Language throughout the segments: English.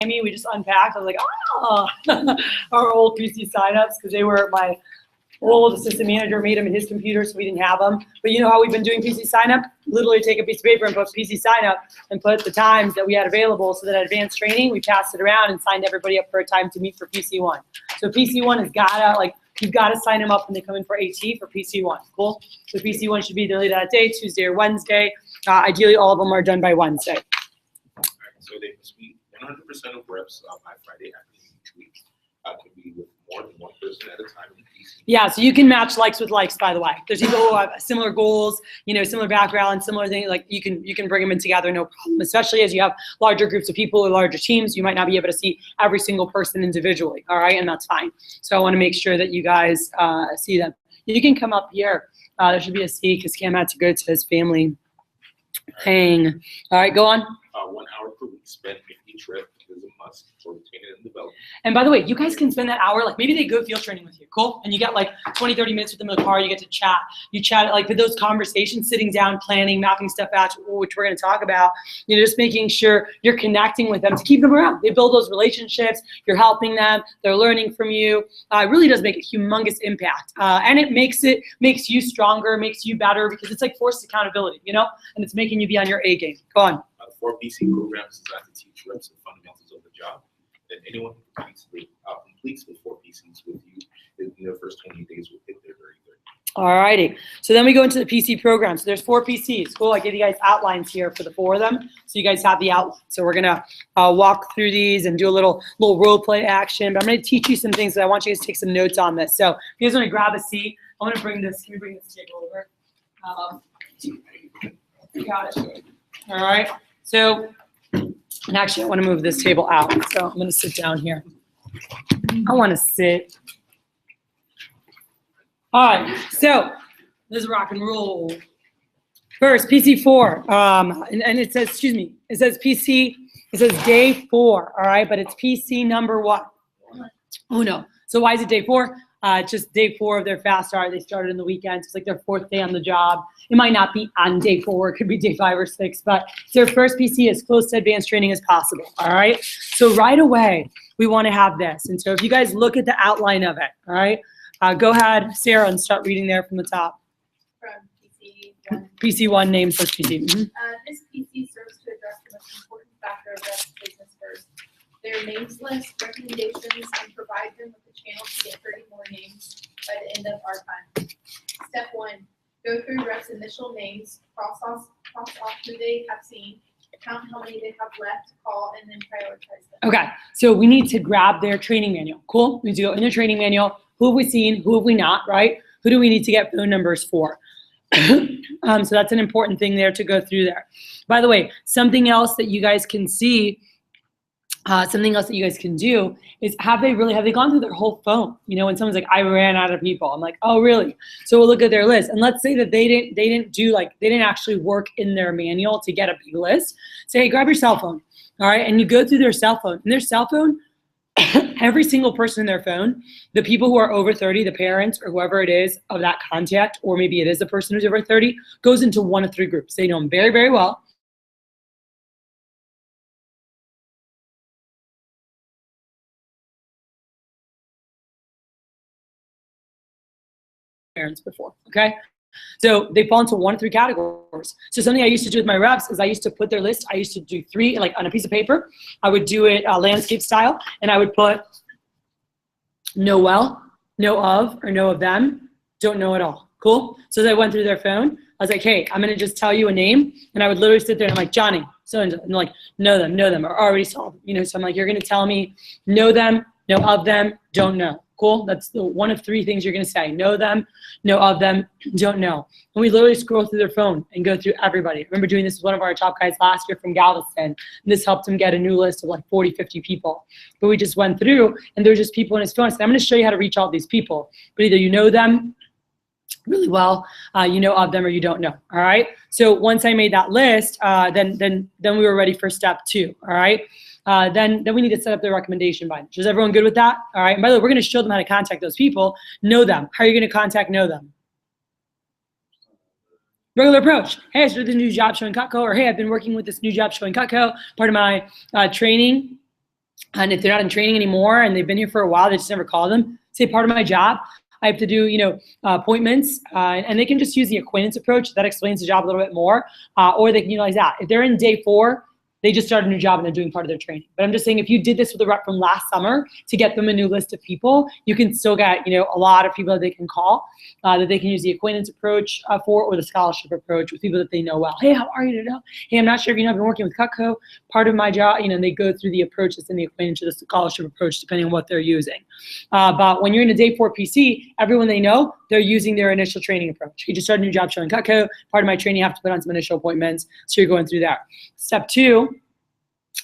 me, we just unpacked. I was like, oh, our old PC signups, because they were my old assistant manager made them in his computer, so we didn't have them. But you know how we've been doing PC sign up? Literally take a piece of paper and put PC sign up and put the times that we had available, so that at advanced training, we passed it around and signed everybody up for a time to meet for PC1. So PC1 has gotta, like, you've got to sign them up when they come in for AT for PC1. Cool? So PC1 should be done that day, Tuesday or Wednesday. Ideally, all of them are done by Wednesday. All right, so they must be 100% of reps by Friday afternoon each week. Could be with more than one person at a time in the PC. Yeah, so you can match likes with likes, by the way. There's people who have similar goals, you know, similar background, similar things. Like you can bring them in together, no problem. Especially as you have larger groups of people or larger teams, you might not be able to see every single person individually. All right, and that's fine. So I want to make sure that you guys see them. You can come up here. There should be a seat because Cam had to go to his family hang. All right, go on. 1 hour per week spent in each rep is a must for retaining and development. And by the way, you guys can spend that hour, like maybe they go field training with you, cool? And you get like 20, 30 minutes with them in the car, you get to chat. You chat, like with those conversations, sitting down, planning, mapping stuff out, which we're gonna talk about, you know, just making sure you're connecting with them to keep them around. They build those relationships, you're helping them, they're learning from you. It really does make a humongous impact. And it makes you stronger, makes you better, because it's like forced accountability, you know? And it's making you be on your A game. Go on. The 4 PC program is designed to teach reps the fundamentals of the job. And anyone who completes the 4 PCs with you in their first 20 days will hit their very good. All righty. So then we go into the PC program. So there's 4 PCs. Cool. I gave you guys outlines here for the 4 of them, so you guys have the outline. So we're gonna walk through these and do a little role play action. But I'm gonna teach you some things, so I want you guys to take some notes on this. So if you guys want to grab a seat, I'm gonna bring this. Can you bring this table over? You got it. All right. So, and actually, I want to move this table out. So I'm gonna sit down here. I want to sit. All right, so this is rock and roll. First, PC4, and it says, excuse me, it says PC, it says day 4, all right, but it's PC number what? Oh no, so why is it day 4? It's just day 4 of their fast start. They started in the weekend. It's like their 4th day on the job. It might not be on day 4. It could be day 5 or 6, but it's their first PC as close to advanced training as possible, all right? So right away, we want to have this. And so if you guys look at the outline of it, all right? Go ahead, Sarah, and start reading there from the top. From PC1. PC1, name first PC. This PC serves to address the most important factor of reps business first. Their names list, recommendations, and provide them with a channel to get 30 more names by the end of our time. Step 1, go through reps' initial names, cross off who they have seen, count how many they have left to call, and then prioritize them. Okay, so we need to grab their training manual. Cool, we need to go in their training manual. Who have we seen? Who have we not, right? Who do we need to get phone numbers for? So that's an important thing there to go through there. By the way, something else that you guys can see, something else that you guys can do is have they gone through their whole phone? You know, when someone's like, I ran out of people. I'm like, oh, really? So we'll look at their list. And let's say that they didn't actually work in their manual to get a big list. Say, hey, grab your cell phone. All right. And you go through their cell phone. And their cell phone, every single person in their phone, the people who are over 30, the parents or whoever it is of that contact, or maybe it is the person who's over 30, goes into one of 3 groups. They know them very, very well. Parents before, okay? So they fall into 1 of 3 categories. So something I used to do with my reps is I used to put their list, I used to do 3, like on a piece of paper. I would do it landscape style, and I would put know well, know of, or know of them, don't know at all. Cool? So as I went through their phone, I was like, hey, I'm gonna just tell you a name, and I would literally sit there and I'm like, Johnny, so-and-so, and like, know them, or already saw them. You know, so I'm like, you're gonna tell me, know them, know of them, don't know. Cool? That's the 1 of 3 things you're going to say. Know them, know of them, don't know. And we literally scroll through their phone and go through everybody. I remember doing this with one of our top guys last year from Galveston. And this helped him get a new list of like 40, 50 people. But we just went through, and there were just people in his phone. So I'm going to show you how to reach all these people. But either you know them really well, you know of them, or you don't know. All right? So once I made that list, then we were ready for step 2. All right? Then we need to set up the recommendation binder. Is everyone good with that? All right. And by the way, we're going to show them how to contact those people. Know them. How are you going to contact know them? Regular approach. Hey, I started this new job show in Cutco, or hey, I've been working with this new job show in Cutco. Part of my training And if they're not in training anymore and they've been here for a while, they just never call them. Say part of my job, I have to do, appointments, and they can just use the acquaintance approach. That explains the job a little bit more, or they can utilize that. If they're in day 4, they just started a new job and they're doing part of their training. But I'm just saying, if you did this with a rep from last summer to get them a new list of people, you can still get, a lot of people that they can call, that they can use the acquaintance approach for, or the scholarship approach with people that they know well. Hey, how are you today? Hey, I'm not sure if you know, I've been working with Cutco. Part of my job, and they go through the approach that's in the acquaintance or the scholarship approach, depending on what they're using. But when you're in a day 4 PC, everyone they know, they're using their initial training approach. You just started a new job showing Cutco. Part of my training, you have to put on some initial appointments. So you're going through that. Step 2,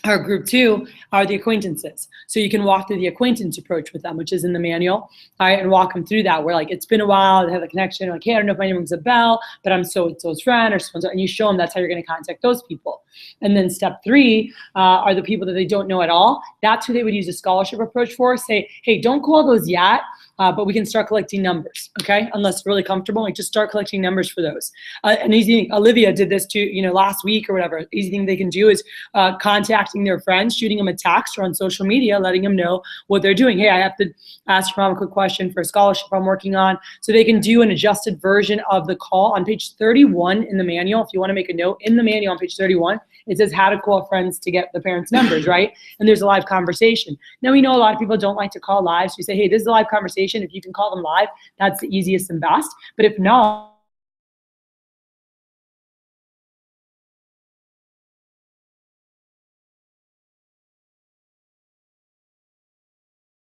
or group 2, are the acquaintances. So you can walk through the acquaintance approach with them, which is in the manual, all right, and walk them through that. Where like, it's been a while, they have a connection, like, hey, I don't know if my name rings a bell, but I'm so-and-so's friend, or so-and-so, and you show them that's how you're gonna contact those people. And then step 3 are the people that they don't know at all. That's who they would use a scholarship approach for. Say, hey, don't call those yet, but we can start collecting numbers, okay? Unless really comfortable, like just start collecting numbers for those. An easy thing, Olivia did this too, last week or whatever. Easy thing they can do is contacting their friends, shooting them a text or on social media, letting them know what they're doing. Hey, I have to ask your mom a quick question for a scholarship I'm working on. So they can do an adjusted version of the call on page 31 in the manual. If you wanna make a note, in the manual on page 31, it says how to call friends to get the parents' numbers, right? And there's a live conversation. Now, we know a lot of people don't like to call live. So you say, hey, this is a live conversation. If you can call them live, that's the easiest and best. But if not,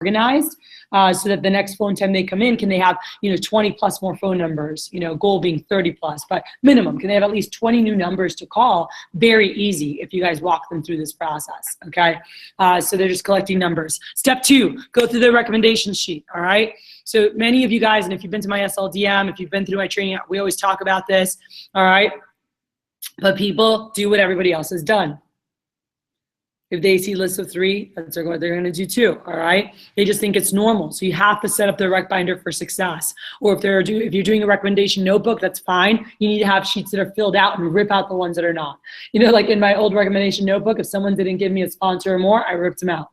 organized, so that the next phone time they come in, can they have 20 plus more phone numbers, goal being 30 plus, but minimum, can they have at least 20 new numbers to call? Very easy if you guys walk them through this process, okay? So they're just collecting numbers. Step 2, go through the recommendation sheet, all right? So many of you guys, and if you've been to my SLDM, if you've been through my training, we always talk about this, all right? But people do what everybody else has done. If they see lists of 3, that's what they're going to do too, all right? They just think it's normal. So you have to set up their rec binder for success. Or if you're doing a recommendation notebook, that's fine. You need to have sheets that are filled out and rip out the ones that are not. Like in my old recommendation notebook, if someone didn't give me a sponsor or more, I ripped them out.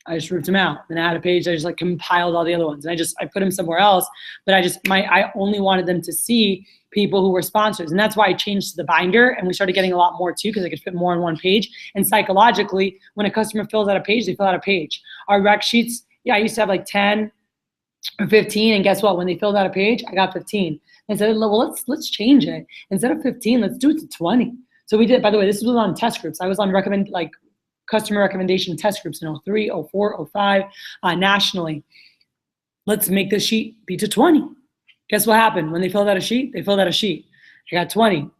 I just ripped them out. Then I had a page, I just like compiled all the other ones. And I put them somewhere else, but I only wanted them to see people who were sponsors. And that's why I changed to the binder, and we started getting a lot more too, because I could fit more on one page. And psychologically, when a customer fills out a page, they fill out a page. Our rec sheets, I used to have like 10 or 15, and guess what? When they filled out a page, I got 15. And I said, well, let's change it. Instead of 15, let's do it to 20. So we did, by the way, this was on test groups. I was on customer recommendation test groups in 03, 04, 05, nationally. Let's make this sheet be to 20. Guess what happened? When they filled out a sheet, they filled out a sheet. I got 20. And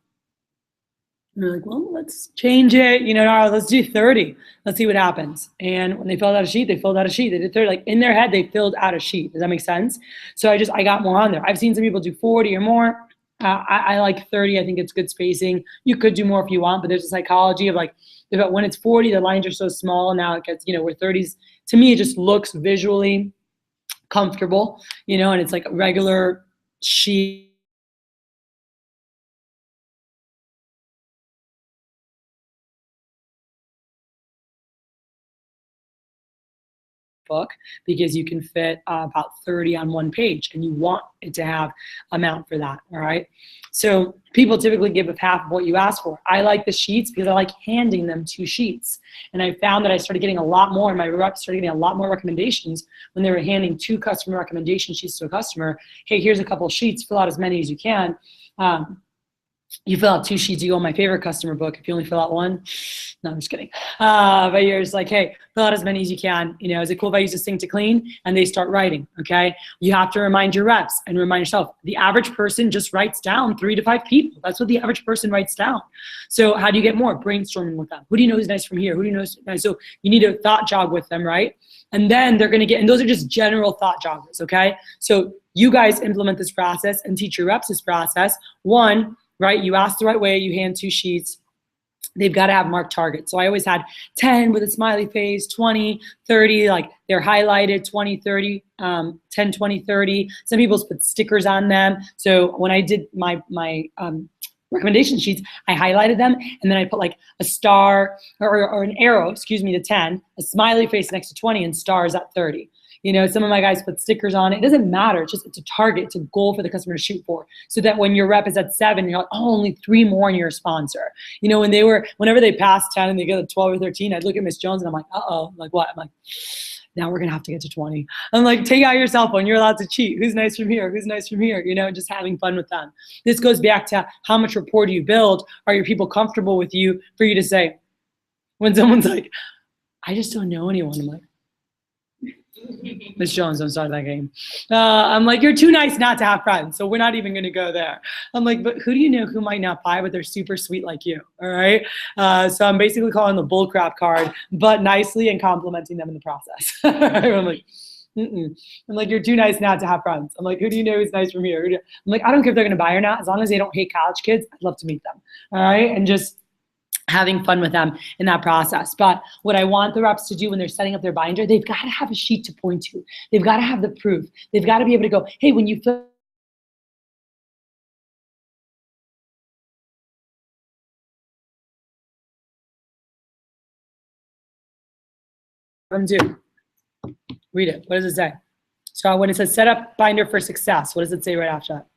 they're like, well, let's change it. Let's do 30. Let's see what happens. And when they filled out a sheet, they filled out a sheet. They did 30. Like in their head, they filled out a sheet. Does that make sense? So I got more on there. I've seen some people do 40 or more. I like 30. I think it's good spacing. You could do more if you want, but there's a psychology of like, when it's 40, the lines are so small. Now it gets, where 30s, to me, it just looks visually comfortable, and it's like a regular sheet. Book, because you can fit about 30 on one page, and you want it to have amount for that, all right? So people typically give up half of what you ask for. I like the sheets because I like handing them 2 sheets. And I found that I started getting a lot more, and my reps started getting a lot more recommendations when they were handing 2 customer recommendation sheets to a customer. Hey, here's a couple of sheets, fill out as many as you can. You fill out 2 sheets, you go on my favorite customer book. If you only fill out 1, no, I'm just kidding. But you're just like, hey, fill out as many as you can. Is it cool if I use this thing to clean? And they start writing, okay? You have to remind your reps and remind yourself. The average person just writes down 3 to 5 people. That's what the average person writes down. So how do you get more? Brainstorming with them. Who do you know is nice from here? Who do you know is nice? So you need a thought jog with them, right? And then they're gonna get, and those are just general thought joggers, okay? So you guys implement this process and teach your reps this process. 1, right? You ask the right way, you hand 2 sheets. They've got to have marked targets. So I always had 10 with a smiley face, 20, 30, like they're highlighted, 20, 30, 10, 20, 30. Some people put stickers on them. So when I did my recommendation sheets, I highlighted them, and then I put like a star or an arrow, excuse me, to 10, a smiley face next to 20, and stars at 30. You know, some of my guys put stickers on it. It doesn't matter. It's a target. It's a goal for the customer to shoot for. So that when your rep is at 7, you're like, oh, only 3 more and you're a sponsor. You know, whenever they pass 10 and they get to 12 or 13, I'd look at Miss Jones and I'm like, uh-oh. I'm like, what? I'm like, now we're gonna have to get to 20. I'm like, take out your cell phone. You're allowed to cheat. Who's nice from here? Who's nice from here? You know, just having fun with them. This goes back to how much rapport do you build? Are your people comfortable with you for you to say, when someone's like, I just don't know anyone. I'm like, Miss Jones, don't start that game. I'm like, you're too nice not to have friends, so we're not even gonna go there. I'm like, but who do you know who might not buy, but they're super sweet like you, all right? So I'm basically calling the bullcrap card, but nicely and complimenting them in the process. I'm like, I'm like, you're too nice not to have friends. I'm like, who do you know who's nice from here? I'm like, I don't care if they're gonna buy or not, as long as they don't hate college kids, I'd love to meet them, all right? And just having fun with them in that process. But what I want the reps to do when they're setting up their binder, they've got to have a sheet to point to. They've got to have the proof. They've got to be able to go, hey, when you fill them do. Read it. What does it say? So when it says set up binder for success, what does it say right after that?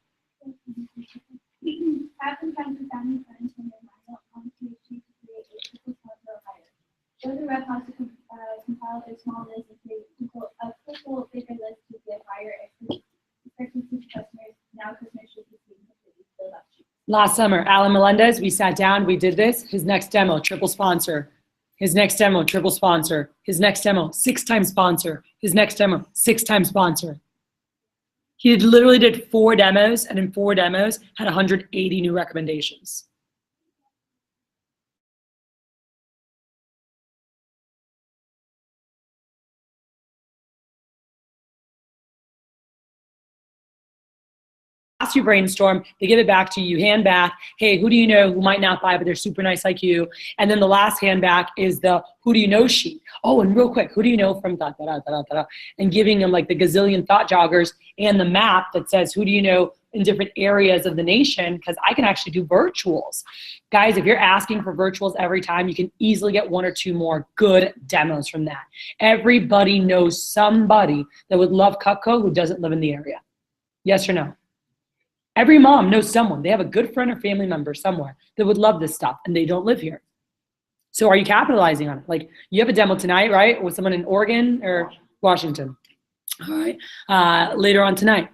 Have them find your family friends when they're lined up on the sheet to create a triple puzzle hire. Or the rep has to compile a small list and create a triple bigger list to give higher expectancy to customers. Now customers should be seeing completely filled out sheets. Last summer, Alan Melendez, we sat down, we did this. His next demo, triple sponsor. His next demo, triple sponsor. His next demo, 6-time sponsor. His next demo, 6-time sponsor. He literally did 4 demos, and in 4 demos had 180 new recommendations. You brainstorm, they give it back to you, hand back, hey, who do you know who might not buy, but they're super nice like you? And then the last hand back is the who do you know sheet. Oh, and real quick, who do you know from da, da, da, da, da, da, and giving them like the gazillion thought joggers and the map that says who do you know in different areas of the nation, because I can actually do virtuals. Guys, if you're asking for virtuals every time, you can easily get 1 or 2 more good demos from that. Everybody knows somebody that would love Cutco who doesn't live in the area. Yes or no? Every mom knows someone. They have a good friend or family member somewhere that would love this stuff, and they don't live here. So are you capitalizing on it? Like, you have a demo tonight, right, with someone in Oregon or Washington. All right, later on tonight.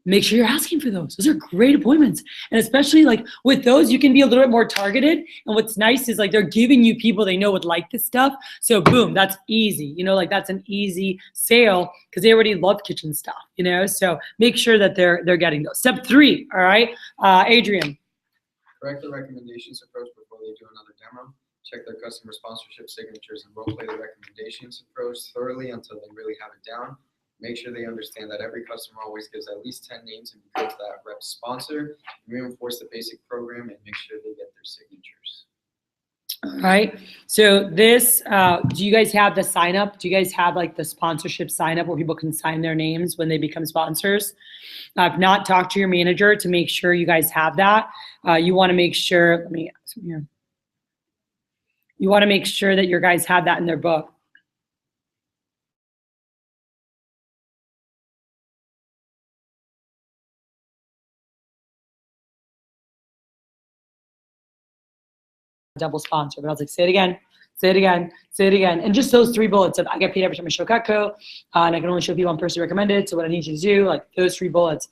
Make sure you're asking for those. Those are great appointments. And especially like with those, you can be a little bit more targeted. And what's nice is like they're giving you people they know would like this stuff. So boom, that's easy. You know, like that's an easy sale because they already love kitchen stuff, you know? So make sure that they're getting those. Step 3, all right? Adrian. Correct the recommendations approach before they do another demo. Check their customer sponsorship signatures and role play the recommendations approach thoroughly until they really have it down. Make sure they understand that every customer always gives at least 10 names and becomes that rep sponsor. Reinforce the basic program and make sure they get their signatures. All right. So this, do you guys have the sign up? Do you guys have like the sponsorship sign up where people can sign their names when they become sponsors? If not, talk to your manager to make sure you guys have that. You want to make sure, let me ask here. You want to make sure that your guys have that in their book. Double sponsor, but I was like, say it again, say it again, say it again. And just those 3 bullets of I get paid every time I show Cutco, and I can only show people I'm personally recommended. So what I need you to do, like those 3 bullets,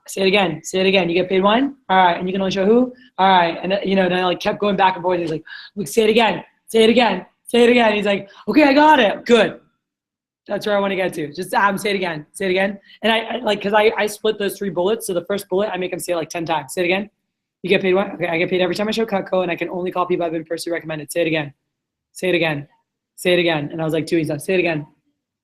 say it again, say it again. You get paid 1, all right, and you can only show who, all right. And you know, then I like kept going back and forth. He's like, look, say it again, say it again, say it again. He's like, okay, I got it, good. That's where I want to get to. Just say it again, say it again. And I like, cause I split those 3 bullets. So the first bullet, I make them say it like 10 times. Say it again. You get paid what? Okay, I get paid every time I show Cutco, and I can only call people I've been personally recommended. Say it again. Say it again. Say it again. And I was like, 2 weeks out. Say it again.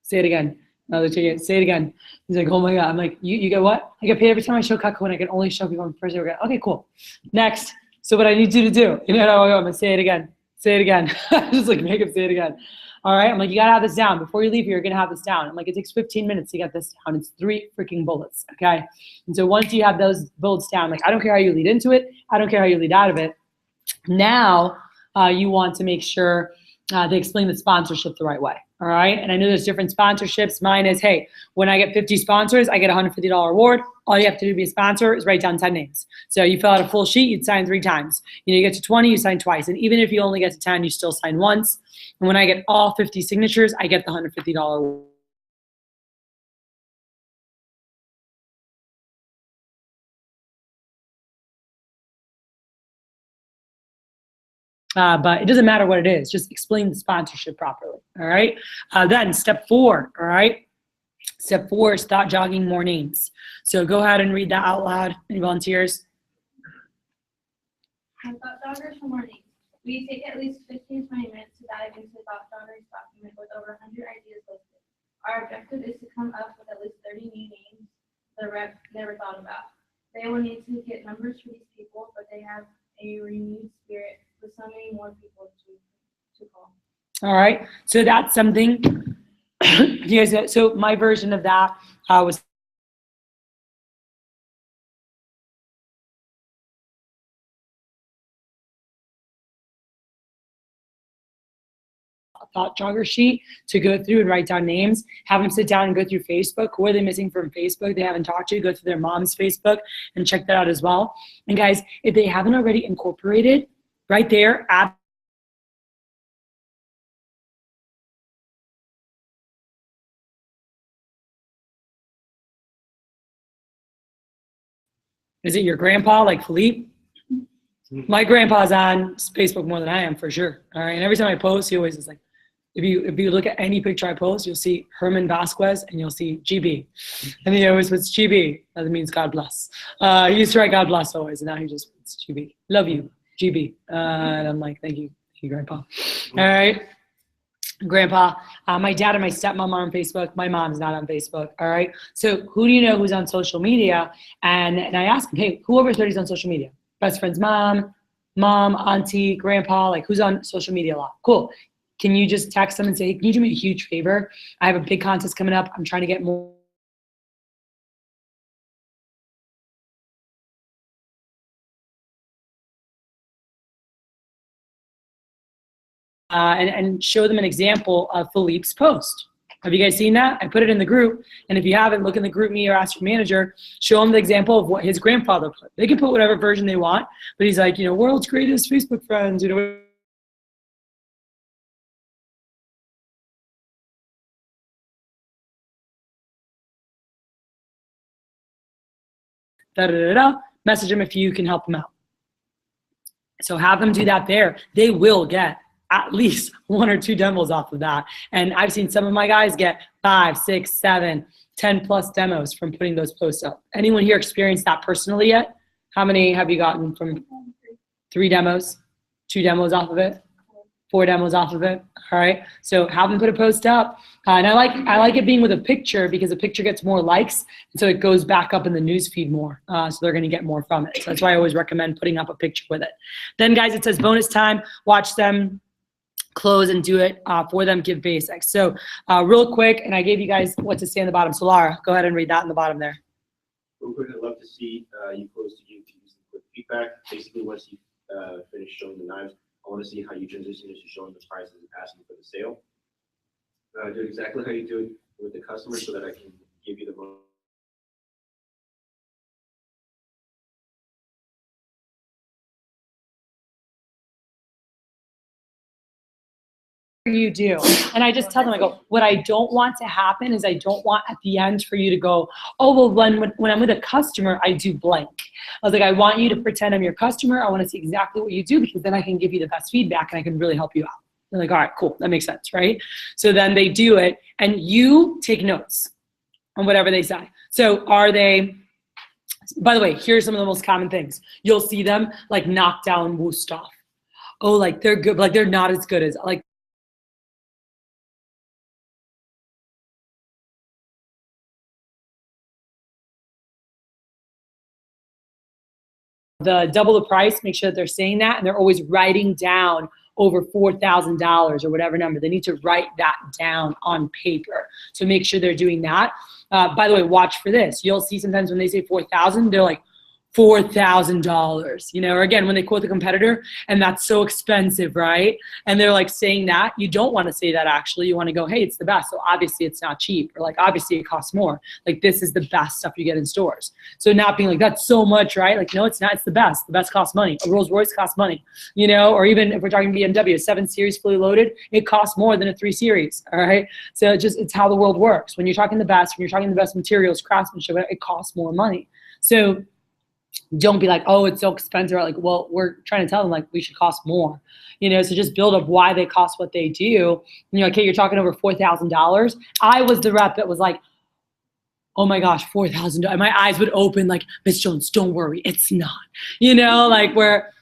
Say it again. And I was like, say it again. He's like, oh my God. I'm like, you get what? I get paid every time I show Cutco, and I can only show people I'm personally recommended. Okay, cool. Next. So what I need you to do, you know, I'm gonna say it again. Say it again. Just like make him say it again. All right. I'm like, you gotta have this down. Before you leave here, you're gonna have this down. I'm like, it takes 15 minutes to get this down. It's 3 freaking bullets. Okay. And so once you have those bullets down, like, I don't care how you lead into it. I don't care how you lead out of it. Now you want to make sure they explain the sponsorship the right way. All right. And I know there's different sponsorships. Mine is, hey, when I get 50 sponsors, I get a $150 reward. All you have to do to be a sponsor is write down 10 names. So you fill out a full sheet, you'd sign 3 times. You get to 20, you sign twice. And even if you only get to 10, you still sign once. And when I get all 50 signatures, I get the $150 reward. But it doesn't matter what it is. Just explain the sponsorship properly. All right. Then step 4. All right. Step 4 is start jogging more names. So go ahead and read that out loud. Any volunteers? Thought joggers for morning. We take at least 15 to 20 minutes to dive into the Thought Joggers document with over 100 ideas listed. Our objective is to come up with at least 30 new names the rep never thought about. They will need to get numbers for these people, but they have a renewed spirit with so many more people to call. All right. So that's something. You guys, so my version of that was a thought jogger sheet to go through and write down names, have them sit down and go through Facebook. Who are they missing from Facebook they haven't talked to? Go through their mom's Facebook and check that out as well. And guys, if they haven't already incorporated right there, is it your grandpa like Philippe? My grandpa's on Facebook more than I am for sure. All right. And every time I post, he always is like, if you look at any picture I post, you'll see Herman Vasquez and you'll see GB. And he always puts GB. That means God bless. He used to write God bless always, and now he just puts GB. Love you, GB. And I'm like, thank you, Grandpa. All right. Grandpa, my dad and my stepmom are on Facebook. My mom's not on Facebook. All right. So who do you know who's on social media? And I ask him, hey, who over 30 is on social media? Best friend's mom, auntie, grandpa, like who's on social media a lot? Cool. Can you just text them and say, hey, can you do me a huge favor? I have a big contest coming up. I'm trying to get more. And show them an example of Philippe's post. Have you guys seen that? I put it in the group. And if you haven't, look in the group me or ask your manager, show them the example of what his grandfather put. They can put whatever version they want, but he's like, world's greatest Facebook friends, message them if you can help them out. So have them do that there. They will get at least 1 or 2 demos off of that. And I've seen some of my guys get 5, 6, 7, 10 plus demos from putting those posts up. Anyone here experienced that personally yet? How many have you gotten from 3 demos, 2 demos off of it, 4 demos off of it? All right. So have them put a post up. And I like it being with a picture because a picture gets more likes. And so it goes back up in the news feed more. So they're going to get more from it. So that's why I always recommend putting up a picture with it. Then guys, it says bonus time, watch them close and do it for them, give basics. So real quick, and I gave you guys what to say on the bottom. So Lara, go ahead and read that in the bottom there. Real quick, I'd love to see you close to give some quick feedback. Basically, once you finish showing the knives, I want to see how you transition into showing the prices and asking for the sale. Do it exactly how you do it with the customer so that I can give you the most. You do. And I just tell them, I go, what I don't want to happen is I don't want at the end for you to go, oh, well, when I'm with a customer, I do blank. I was like, I want you to pretend I'm your customer. I want to see exactly what you do because then I can give you the best feedback and I can really help you out. They're like, all right, cool. That makes sense, right? So then they do it and you take notes on whatever they say. So are they, by the way, here's some of the most common things. You'll see them like knock down Wusthof. Oh, like they're good, but like they're not as good as like, the double the price, make sure that they're saying that and they're always writing down over $4,000 or whatever number. They need to write that down on paper. So make sure they're doing that. By the way, watch for this. You'll see sometimes when they say 4,000, they're like, $4,000, you know, or again, when they quote the competitor and that's so expensive, right? And they're like saying that, you don't want to say that actually, you want to go, hey, it's the best. So obviously it's not cheap, or like, obviously it costs more. Like this is the best stuff you get in stores. So not being like, that's so much, right? Like, no, it's not, it's the best. The best costs money. A Rolls Royce costs money, you know, or even if we're talking BMW, a 7 Series fully loaded, it costs more than a 3 Series, all right? So it's how the world works. When you're talking the best, when you're talking the best materials, craftsmanship, it costs more money. So don't be like, oh, it's so expensive. Like, well, we're trying to tell them like we should cost more, you know. So just build up why they cost what they do. You know, okay, you're talking over $4,000. I was the rep that was like, oh my gosh, $4,000. My eyes would open like, Miss Jones, don't worry, it's not. You know, like where.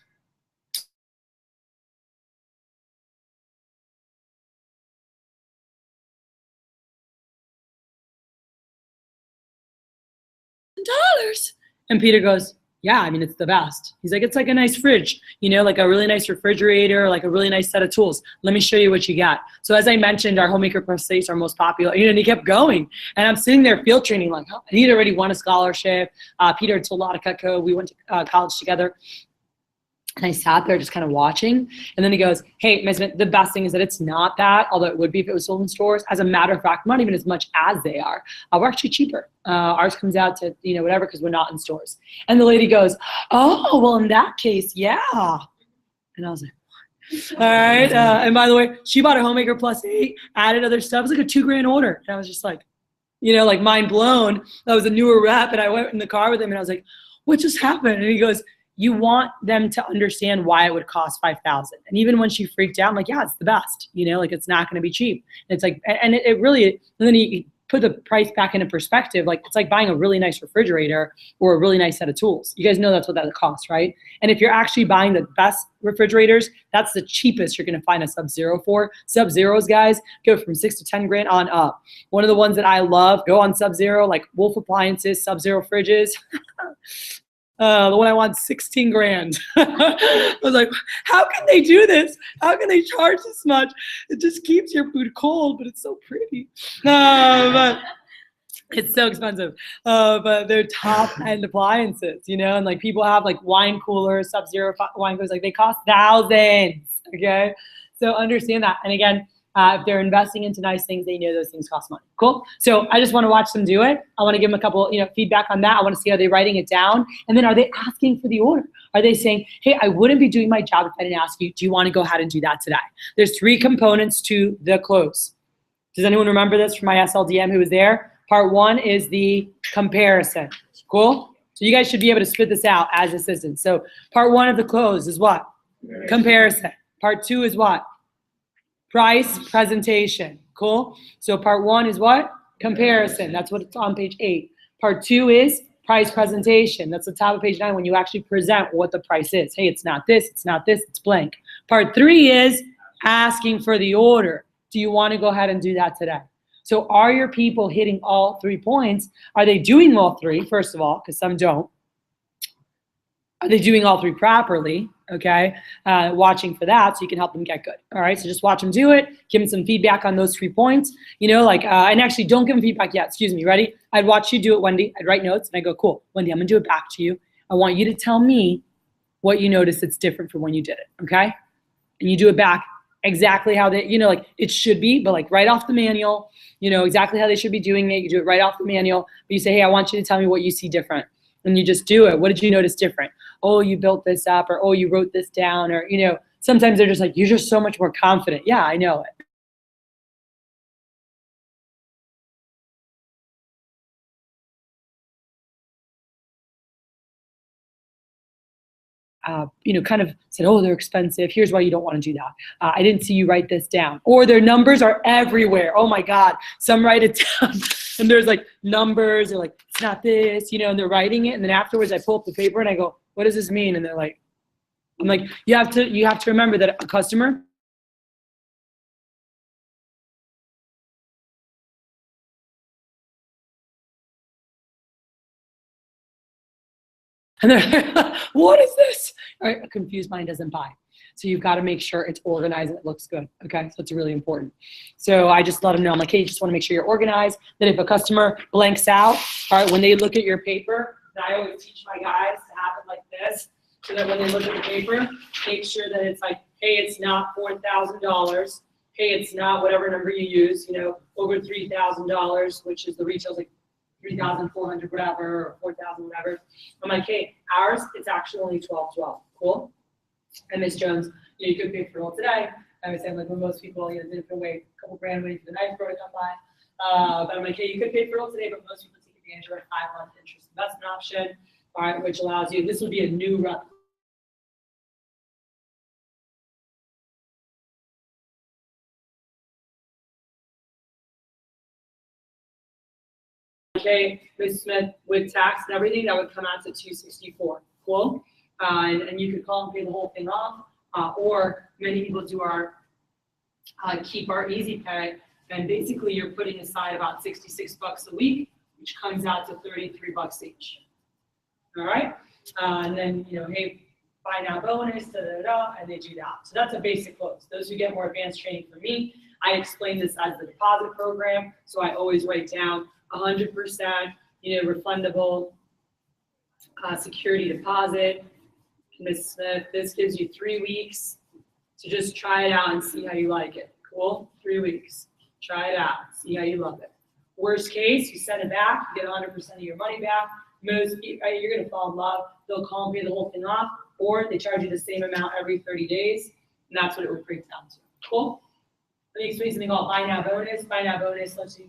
$1. And Peter goes, yeah, I mean, it's the best. He's like, it's like a nice fridge, you know, like a really nice refrigerator, like a really nice set of tools. Let me show you what you got. So as I mentioned, our Homemaker Plus 8s are most popular, you know, and he kept going. And I'm sitting there field training like, oh, he'd already won a scholarship. Peter had told a lot of Cutco. We went to college together. And I sat there just kind of watching. And then he goes, hey, Ms. Smith, the best thing is that it's not that, although it would be if it was sold in stores. As a matter of fact, not even as much as they are. We're actually cheaper. Ours comes out to, you know, whatever, because we're not in stores. And the lady goes, oh, well, in that case, yeah. And I was like, what? All right. And by the way, she bought a Homemaker Plus 8, added other stuff. It was like a $2,000 order. And I was just like, you know, like mind blown. That was a newer rep. And I went in the car with him and I was like, what just happened? And he goes, you want them to understand why it would cost $5,000. And even when she freaked out, I'm like, yeah, it's the best, you know, like it's not going to be cheap. And it's like, and it really, and then he put the price back into perspective. Like it's like buying a really nice refrigerator or a really nice set of tools. You guys know that's what that costs, right? And if you're actually buying the best refrigerators, that's the cheapest you're going to find a Sub-Zero for. Sub-Zeros, guys, go from $6,000 to $10,000 on up. One of the ones that I love, go on Sub-Zero, like Wolf Appliances, Sub-Zero fridges. The one I want, $16,000. I was like, how can they do this? How can they charge this much? It just keeps your food cold, but it's so pretty. But it's so expensive. But they're top-end appliances, you know? And like people have like wine coolers, Sub-Zero wine coolers, like they cost thousands, okay? So understand that. And again, if they're investing into nice things, they know those things cost money. Cool. So I just want to watch them do it. I want to give them a couple, you know, feedback on that. I want to see how they're writing it down. And then are they asking for the order? Are they saying, hey, I wouldn't be doing my job if I didn't ask you, do you want to go ahead and do that today? There's 3 components to the close. Does anyone remember this from my SLDM who was there? Part 1 is the comparison. Cool. So you guys should be able to spit this out as assistants. So part 1 of the close is what? Comparison. Part 2 is what? Price presentation. Cool. So part 1 is what? Comparison. That's what it's on page 8. Part 2 is price presentation. That's the top of page 9 when you actually present what the price is. Hey, it's not this, it's not this, it's blank. Part 3 is asking for the order. Do you want to go ahead and do that today? So are your people hitting all 3 points? Are they doing all 3, first of all, because some don't? Are they doing all 3 properly? Okay, watching for that so you can help them get good. All right, so just watch them do it. Give them some feedback on those 3 points. You know, like, and actually don't give them feedback yet. Excuse me, ready? I'd watch you do it, Wendy. I'd write notes and I go, cool, Wendy, I'm gonna do it back to you. I want you to tell me what you notice that's different from when you did it, okay? And you do it back exactly how they, you know, like it should be, but like right off the manual, you know, exactly how they should be doing it. You do it right off the manual, but you say, hey, I want you to tell me what you see different. And you just do it. What did you notice different? Oh, you built this up, or oh, you wrote this down, or, you know, sometimes they're just like, you're just so much more confident. Yeah, I know it. You know, kind of said, oh, they're expensive. Here's why you don't want to do that. I didn't see you write this down. Or their numbers are everywhere. Oh my God. Some write it down and there's like numbers. They're like, it's not this, you know, and they're writing it. And then afterwards I pull up the paper and I go, what does this mean? And they're like, I'm like, you have to remember that a customer, and they're like, what is this? All right, a confused mind doesn't buy. So you've got to make sure it's organized and it looks good. Okay, so it's really important. So I just let them know, I'm like, hey, you just want to make sure you're organized. That if a customer blanks out, all right, when they look at your paper, and I always teach my guys to have it like this, so that when they look at the paper, make sure that it's like, hey, it's not $4,000. Hey, it's not whatever number you use, you know, over $3,000, which is the retail's like 3,400 whatever, or 4,000 whatever. I'm like, hey, ours, it's actually only 1212. Cool? And Miss Jones, you know, you could pay for it all today. I was saying, like, when most people, you know, didn't wait a couple grand waiting for the knife pro to come by. But I'm like, hey, you could pay for it all today, but most people take advantage of a 5-month interest investment option, all right, which allows you, this would be a new rep. Okay, Ms. Smith, with tax and everything, that would come out to $264. Cool? And you could call and pay the whole thing off, or many people do our keep our easy pay, and basically you're putting aside about $66 a week, which comes out to $33 each. All right, and then, you know, hey, buy now bonus, and they do that. So that's a basic close. Those who get more advanced training from me, I explain this as the deposit program, so I always write down 100%, you know, refundable security deposit. Ms. Smith, this gives you 3 weeks to just try it out and see how you like it. Cool? 3 weeks. Try it out. See how you love it. Worst case, you send it back, you get 100% of your money back. Most people, you're going to fall in love. They'll call and pay the whole thing off, or they charge you the same amount every 30 days, and that's what it would break down to. Cool? Let me explain something called buy now bonus. Buy now bonus lets you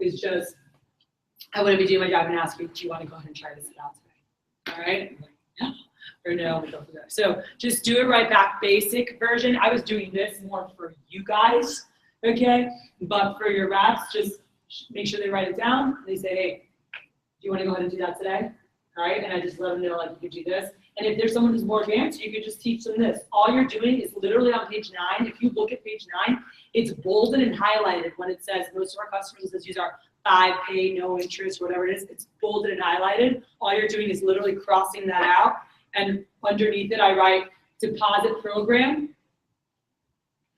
is just, I wouldn't be doing my job and ask you, do you want to go ahead and try this out today? All right? Yeah. Or no, we go for that. So just do it right back, basic version. I was doing this more for you guys, okay? But for your reps, just make sure they write it down. They say, hey, do you want to go ahead and do that today? All right, and I just let them know, like, you could do this. And if there's someone who's more advanced, you could just teach them this. All you're doing is literally on page 9. If you look at page 9, it's bolded and highlighted when it says, most of our customers, let's use our 5 pay, no interest, whatever it is, it's bolded and highlighted. All you're doing is literally crossing that out. And underneath it, I write deposit program,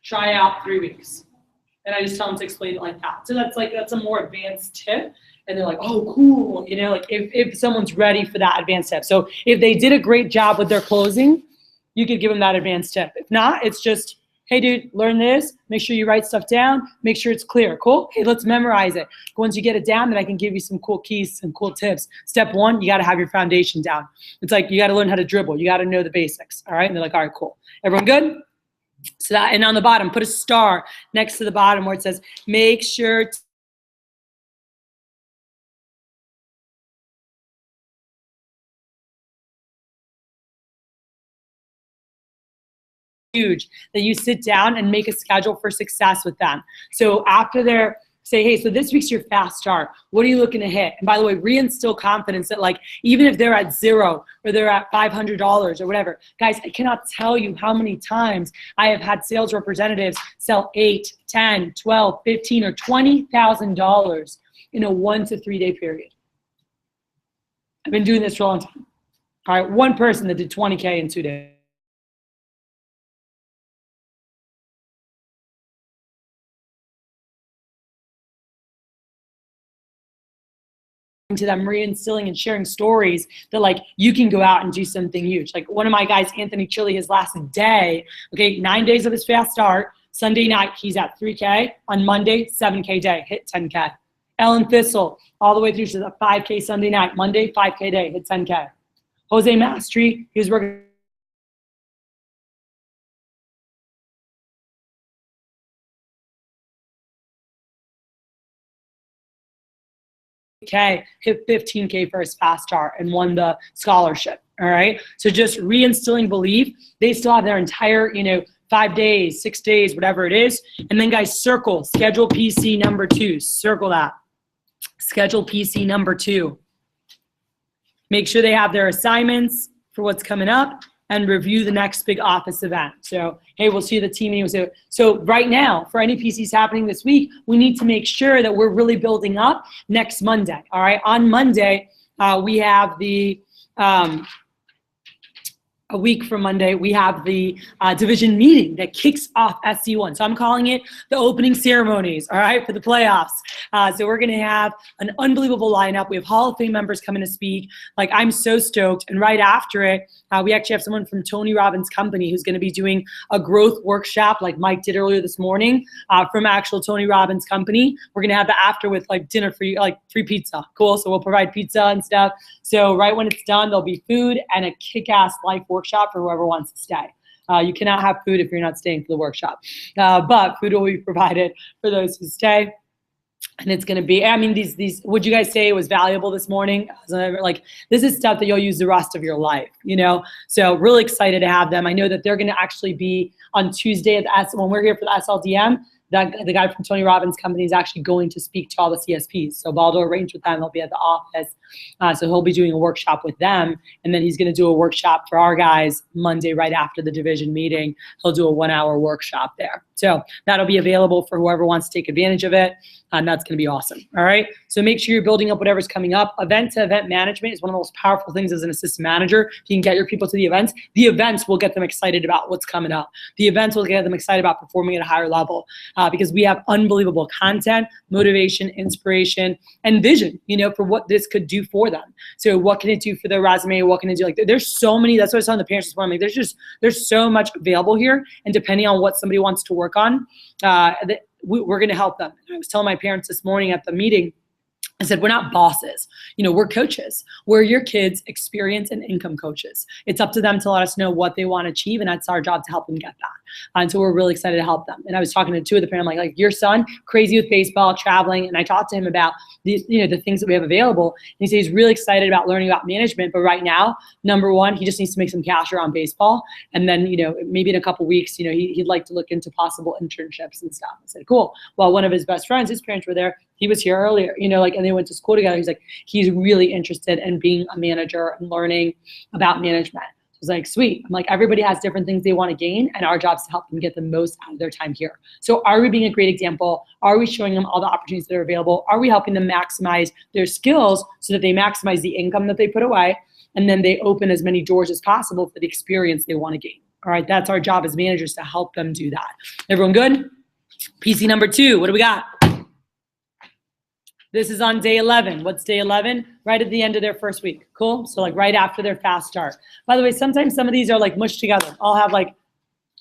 try out 3 weeks. And I just tell them to explain it like that. So that's a more advanced tip. And they're like, oh, cool. You know, like if someone's ready for that advanced tip. So if they did a great job with their closing, you could give them that advanced tip. If not, it's just, hey, dude, learn this. Make sure you write stuff down. Make sure it's clear. Cool? Hey, let's memorize it. Once you get it down, then I can give you some cool keys, some cool tips. Step 1, you got to have your foundation down. It's like you got to learn how to dribble. You got to know the basics. All right? And they're like, all right, cool. Everyone good? So that, and on the bottom, put a star next to the bottom where it says, make sure huge that you sit down and make a schedule for success with them. So after they're say, hey, so this week's your fast start. What are you looking to hit? And by the way, reinstill confidence that, like, even if they're at 0 or they're at $500 or whatever, guys, I cannot tell you how many times I have had sales representatives sell $8, $10, $12, $15, or $20,000 in a 1 to 3 day period. I've been doing this for a long time. All right, one person that did 20K in 2 days. To them, reinstilling and sharing stories that, like, you can go out and do something huge. Like one of my guys, Anthony Chili, his last day, okay, 9 days of his fast start, Sunday night, he's at 3K. On Monday, 7K day, hit 10K. Ellen Thistle, all the way through to the 5K Sunday night, Monday, 5K day, hit 10K. Jose Mastri, he was working K, hit 15K for his fast start and won the scholarship. All right. So just reinstilling belief. They still have their entire, 5 days, 6 days, whatever it is. And then, guys, circle schedule PC number 2. Circle that. Schedule PC number 2. Make sure they have their assignments for what's coming up. and review the next big office event. So, hey, we'll see you at the team meeting. So right now, for any PCs happening this week, we need to make sure that we're really building up next Monday, all right? On Monday, we have the, a week from Monday, we have the division meeting that kicks off SC1. So I'm calling it the opening ceremonies, all right, for the playoffs. So we're gonna have an unbelievable lineup. We have Hall of Fame members coming to speak. Like, I'm so stoked. And right after it, we actually have someone from Tony Robbins' company who's gonna be doing a growth workshop like Mike did earlier this morning from actual Tony Robbins' company. We're gonna have the after with like dinner for you, like free pizza. Cool, so we'll provide pizza and stuff. So right when it's done, there'll be food and a kick-ass life workshop for whoever wants to stay. You cannot have food if you're not staying for the workshop. But food will be provided for those who stay. And it's going to be, I mean, these, would you guys say it was valuable this morning? Like, this is stuff that you'll use the rest of your life, you know? So really excited to have them. I know that they're going to actually be on Tuesday at when we're here for the SLDM. The guy from Tony Robbins' company is actually going to speak to all the CSPs. So Baldo arranged with them. They'll be at the office. So he'll be doing a workshop with them. And then he's going to do a workshop for our guys Monday right after the division meeting. He'll do a 1-hour workshop there. So that'll be available for whoever wants to take advantage of it. And that's going to be awesome. All right. So make sure you're building up whatever's coming up. Event-to-event management is one of the most powerful things as an assistant manager. If you can get your people to the events will get them excited about what's coming up. The events will get them excited about performing at a higher level because we have unbelievable content, motivation, inspiration, and vision, you know, for what this could do for them. So what can it do for their resume? What can it do? Like, there's so many, that's what I was telling the parents this morning. Like, there's so much available here. And depending on what somebody wants to work on, we're going to help them. I was telling my parents this morning at the meeting, I said, we're not bosses. You know, we're coaches. We're your kids' experience and income coaches. It's up to them to let us know what they want to achieve, and that's our job to help them get that. And so we're really excited to help them. And I was talking to two of the parents, I'm like, your son, crazy with baseball, traveling, and I talked to him about the, you know, the things that we have available. And he said he's really excited about learning about management, but right now, number one, he just needs to make some cash around baseball. And then, you know, maybe in a couple weeks, you know, he'd like to look into possible internships and stuff. I said, cool. Well, one of his best friends, his parents were there. He was here earlier, you know, like, and they went to school together. He's like, he's really interested in being a manager and learning about management. So I was like, sweet. I'm like, everybody has different things they want to gain, and our job is to help them get the most out of their time here. So are we being a great example? Are we showing them all the opportunities that are available? Are we helping them maximize their skills so that they maximize the income that they put away, and then they open as many doors as possible for the experience they want to gain? All right, that's our job as managers, to help them do that. Everyone good? PC number 2, what do we got? This is on day 11. What's day 11? Right at the end of their first week. Cool? So like right after their fast start. By the way, sometimes some of these are like mushed together. I'll have like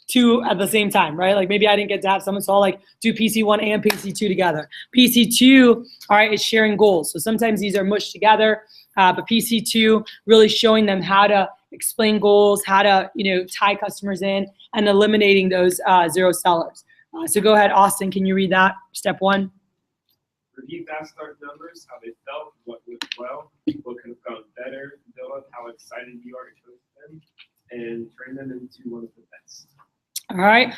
2 at the same time, right? Like maybe I didn't get to have someone, so I'll like do PC1 and PC2 together. PC2, all right, is sharing goals. So sometimes these are mushed together, but PC2 really showing them how to explain goals, how to, you know, tie customers in, and eliminating those 0 sellers. So go ahead, Austin, can you read that? Step 1. Review fast start numbers, how they felt, what went well, what could have gone better, build up how excited you are to coach them, and turn them into one of the best. All right.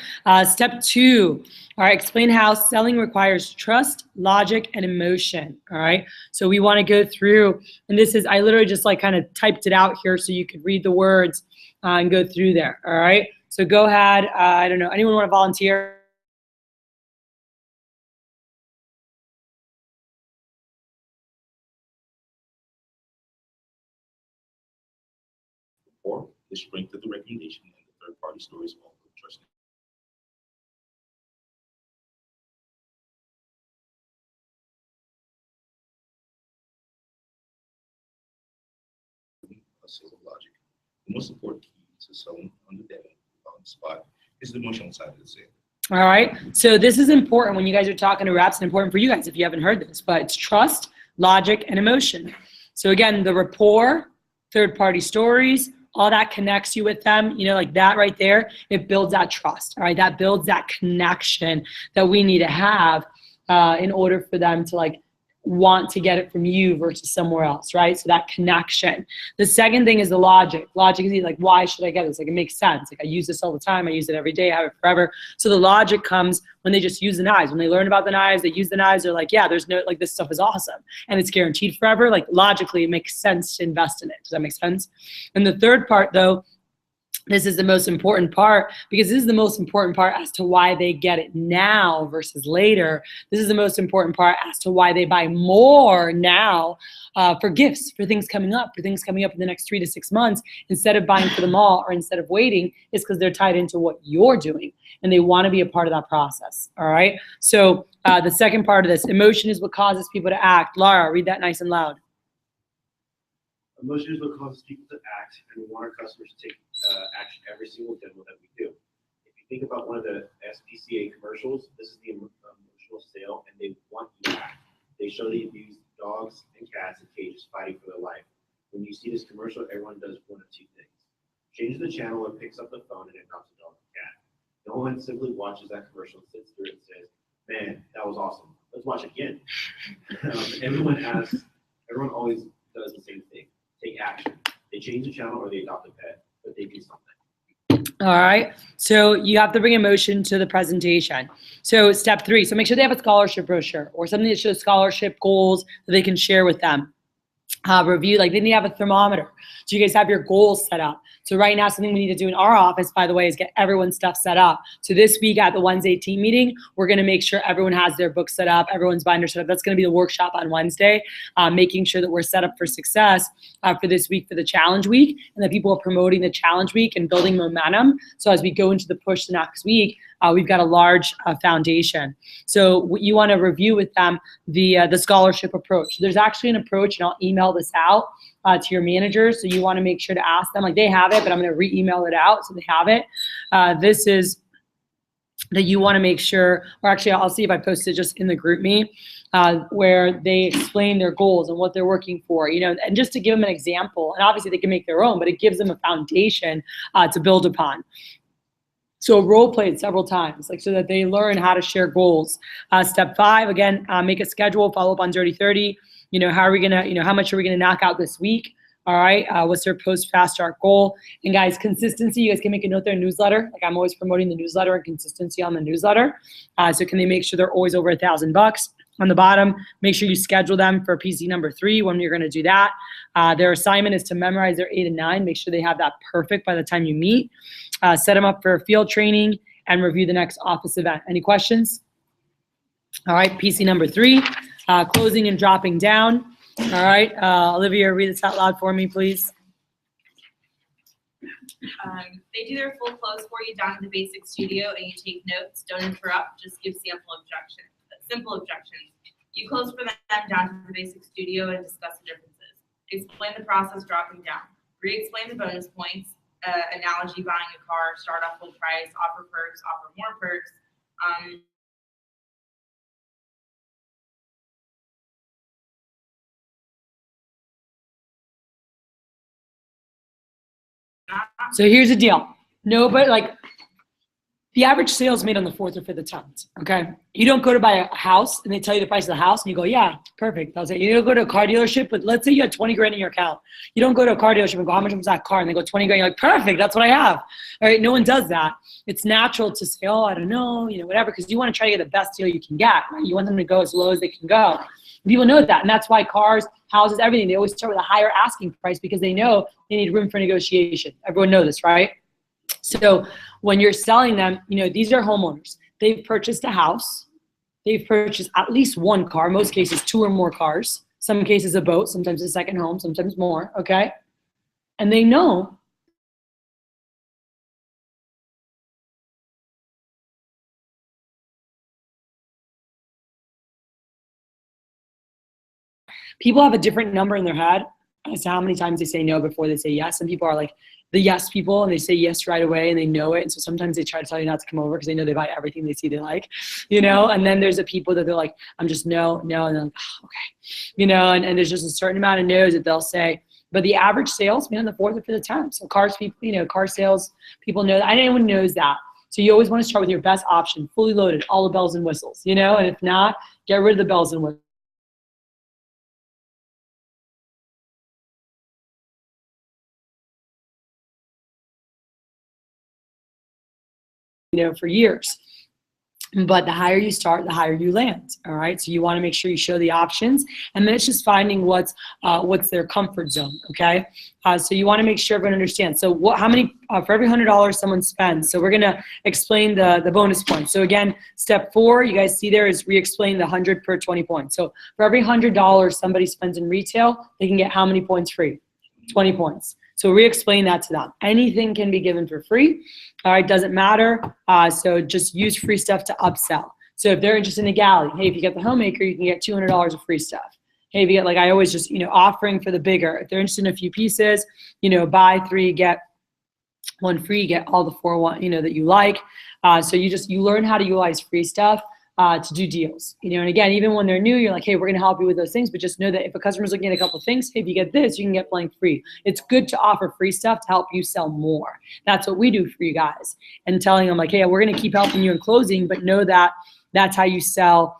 Step 2. All right. Explain how selling requires trust, logic, and emotion. All right. So we want to go through, and this is, I literally just like kind of typed it out here so you could read the words and go through there. All right. So go ahead. I don't know. Anyone want to volunteer? Or the strength of the recommendation and the third-party stories of all the trust. A sales of logic. The most important key to selling on the demo, on the spot, is the emotional side of the sale. All right. So this is important when you guys are talking to reps, and important for you guys if you haven't heard this, but it's trust, logic, and emotion. So again, the rapport, third-party stories, all that connects you with them, you know, like that right there, it builds that trust, all right? That builds that connection that we need to have in order for them to like want to get it from you versus somewhere else, right? So that connection. The second thing is the logic. Logic is like, why should I get this? Like, it makes sense. Like, I use this all the time. I use it every day. I have it forever. So the logic comes when they just use the knives. When they learn about the knives, they use the knives. They're like, yeah, there's no, like, this stuff is awesome. And it's guaranteed forever. Like, logically, it makes sense to invest in it. Does that make sense? And the third part, though, This is the most important part, because this is the most important part as to why they get it now versus later. This is the most important part as to why they buy more now for gifts, for things coming up, in the next 3 to 6 months, instead of buying for them all or instead of waiting, is because they're tied into what you're doing and they want to be a part of that process. All right. So the second part of this, emotion is what causes people to act. Lara, read that nice and loud. Emotion is what causes people to act, and we want our customers to take action every single demo that we do. If you think about one of the SPCA commercials, this is the emotional sale, and they want you to act. They show the abused dogs and cats in cages fighting for their life. When you see this commercial, everyone does one of two things: changes the channel or picks up the phone and adopts a dog or cat. No one simply watches that commercial and sits through it and says, "Man, that was awesome. Let's watch it again." Everyone always does the same thing. Take action. They change the channel or they adopt a pet, but they do something. All right. So you have to bring emotion to the presentation. So step 3. So make sure they have a scholarship brochure or something that shows scholarship goals that they can share with them. Review, like they need to have a thermometer. So you guys have your goals set up. So right now, something we need to do in our office, by the way, is get everyone's stuff set up. So this week at the Wednesday team meeting, we're going to make sure everyone has their book set up, everyone's binder set up. That's going to be the workshop on Wednesday, making sure that we're set up for success for this week, for the challenge week, and that people are promoting the challenge week and building momentum. So as we go into the push the next week, we've got a large foundation. So you want to review with them the scholarship approach. There's actually an approach, and I'll email this out to your managers. So you want to make sure to ask them, like they have it, but I'm going to re-email it out so they have it. This is that you want to make sure, or actually I'll see if I posted just in the group me, where they explain their goals and what they're working for, you know, and just to give them an example, and obviously they can make their own, but it gives them a foundation to build upon. So role play it several times, like so that they learn how to share goals. Step 5, again, make a schedule, follow up on Dirty 30. You know, how are we gonna, you know, how much are we gonna knock out this week? All right, what's their post fast start goal? And guys, consistency, you guys can make a note there, newsletter. Like I'm always promoting the newsletter and consistency on the newsletter. So can they make sure they're always over $1,000? On the bottom, make sure you schedule them for PC number 3 when you're gonna do that. Their assignment is to memorize their 8 and 9. Make sure they have that perfect by the time you meet. Set them up for field training and review the next office event. Any questions? All right, PC number 3, closing and dropping down. All right, Olivia, read this out loud for me, please. They do their full close for you down in the basic studio, and you take notes. Don't interrupt. Just give simple objections. You close for them down to the basic studio and discuss the differences. Explain the process dropping down. Re-explain the bonus points. Analogy: buying a car, start off full price, offer perks, offer more perks. So here's the deal. Nobody, like, the average sale is made on the 4th or 5th attempt, okay? You don't go to buy a house and they tell you the price of the house and you go, yeah, perfect. I'll say, you don't go to a car dealership, but let's say you had 20 grand in your account. You don't go to a car dealership and go, how much was that car? And they go 20 grand. You're like, perfect, that's what I have. All right, no one does that. It's natural to say, oh, I don't know, you know, whatever, because you want to try to get the best deal you can get, right? You want them to go as low as they can go. People know that, and that's why cars, houses, everything, they always start with a higher asking price because they know they need room for negotiation. Everyone knows this, right? So when you're selling them, you know, these are homeowners. They've purchased a house. They've purchased at least 1 car, most cases 2 or more cars, some cases a boat, sometimes a second home, sometimes more, okay? And they know people have a different number in their head as to how many times they say no before they say yes. Some people are like the yes people and they say yes right away and they know it. And so sometimes they try to tell you not to come over because they know they buy everything they see they like, you know? And then there's the people that they're like, I'm just no. And they're like, oh, okay. You know, and there's just a certain amount of no's that they'll say. But the average sales, man, the 4th or 5th attempt. So cars, people, you know, car sales, people know that. Anyone knows that. So you always want to start with your best option, fully loaded, all the bells and whistles, you know? And if not, get rid of the bells and whistles. You know, for years. But the higher you start, the higher you land. All right. So you want to make sure you show the options, and then it's just finding what's their comfort zone. Okay. So you want to make sure everyone understands. So how many for every $100 someone spends? So we're gonna explain the bonus points. So again, step 4, you guys see there is re-explain the 100 per 20 points. So for every $100 somebody spends in retail, they can get how many points free? 20 points. So re-explain that to them. Anything can be given for free. All right, doesn't matter. So just use free stuff to upsell. So if they're interested in a galley, hey, if you get the homemaker, you can get $200 of free stuff. Hey, if you get, like I always just, offering for the bigger. If they're interested in a few pieces, buy 3, get 1 free, get all the 4 that you like. So you learn how to utilize free stuff to do deals, and again, even when they're new, you're like, hey, we're going to help you with those things, but just know that if a customer's looking at a couple of things, hey, if you get this, you can get blank free. It's good to offer free stuff to help you sell more. That's what we do for you guys, and telling them like, hey, we're going to keep helping you in closing, but know that that's how you sell.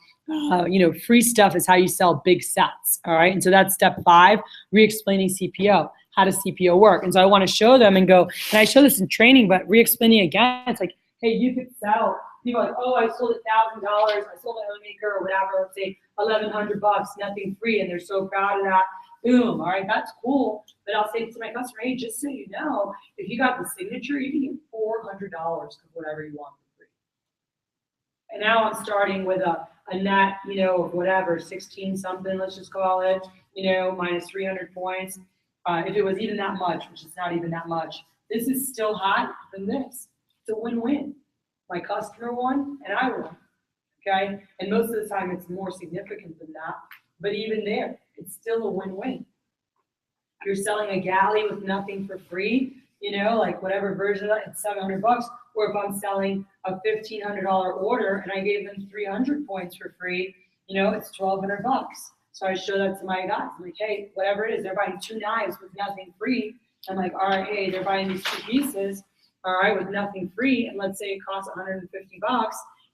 Free stuff is how you sell big sets. All right. And so that's step 5, re-explaining CPO. How does CPO work? And so I want to show them and go, and I show this in training, but re-explaining again, it's like, hey, you could sell. People are like, oh, I sold $1,000. I sold a homemaker or whatever. Let's say $1,100, nothing free. And they're so proud of that. Boom. All right. That's cool. But I'll say to my customer, hey, just so you know, if you got the signature, you can get $400 of whatever you want for free. And now I'm starting with a net, whatever, 16 something, let's just call it, minus 300 points. If it was even that much, which is not even that much, this is still hot than this. It's a win-win. My customer won and I won, okay? And most of the time it's more significant than that, but even there, it's still a win-win. You're selling a galley with nothing for free, like whatever version of it, it's $700. Or if I'm selling a $1,500 order and I gave them 300 points for free, it's $1,200. So I show that to my guys. I'm like, hey, whatever it is, they're buying 2 knives with nothing free. I'm like, all right, hey, they're buying these 2 pieces, all right, with nothing free. And let's say it costs $150.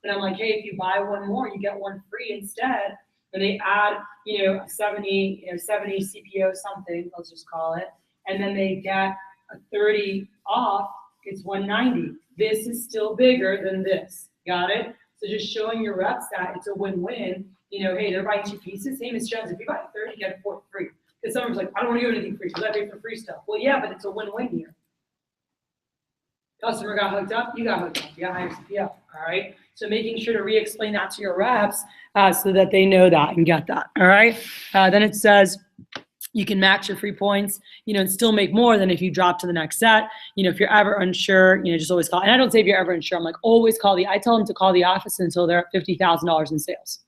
And I'm like, hey, if you buy 1 more, you get 1 free instead. And they add, 70 CPO something, let's just call it. And then they get a 30 off, it's 190. This is still bigger than this. Got it? So just showing your reps that it's a win-win. Hey, they're buying 2 pieces. Same as Jones. If you buy 30, you get a 4th free. Because someone's like, I don't want to do anything free because I pay for free stuff. Well, yeah, but it's a win-win here. Customer got hooked up, you got hooked up. You got higher CPO. All right. So making sure to re-explain that to your reps so that they know that and get that. All right. Then it says, you can match your free points, and still make more than if you drop to the next set. If you're ever unsure, just always call. And I don't say if you're ever unsure. I'm like, always call I tell them to call the office until they're at $50,000 in sales.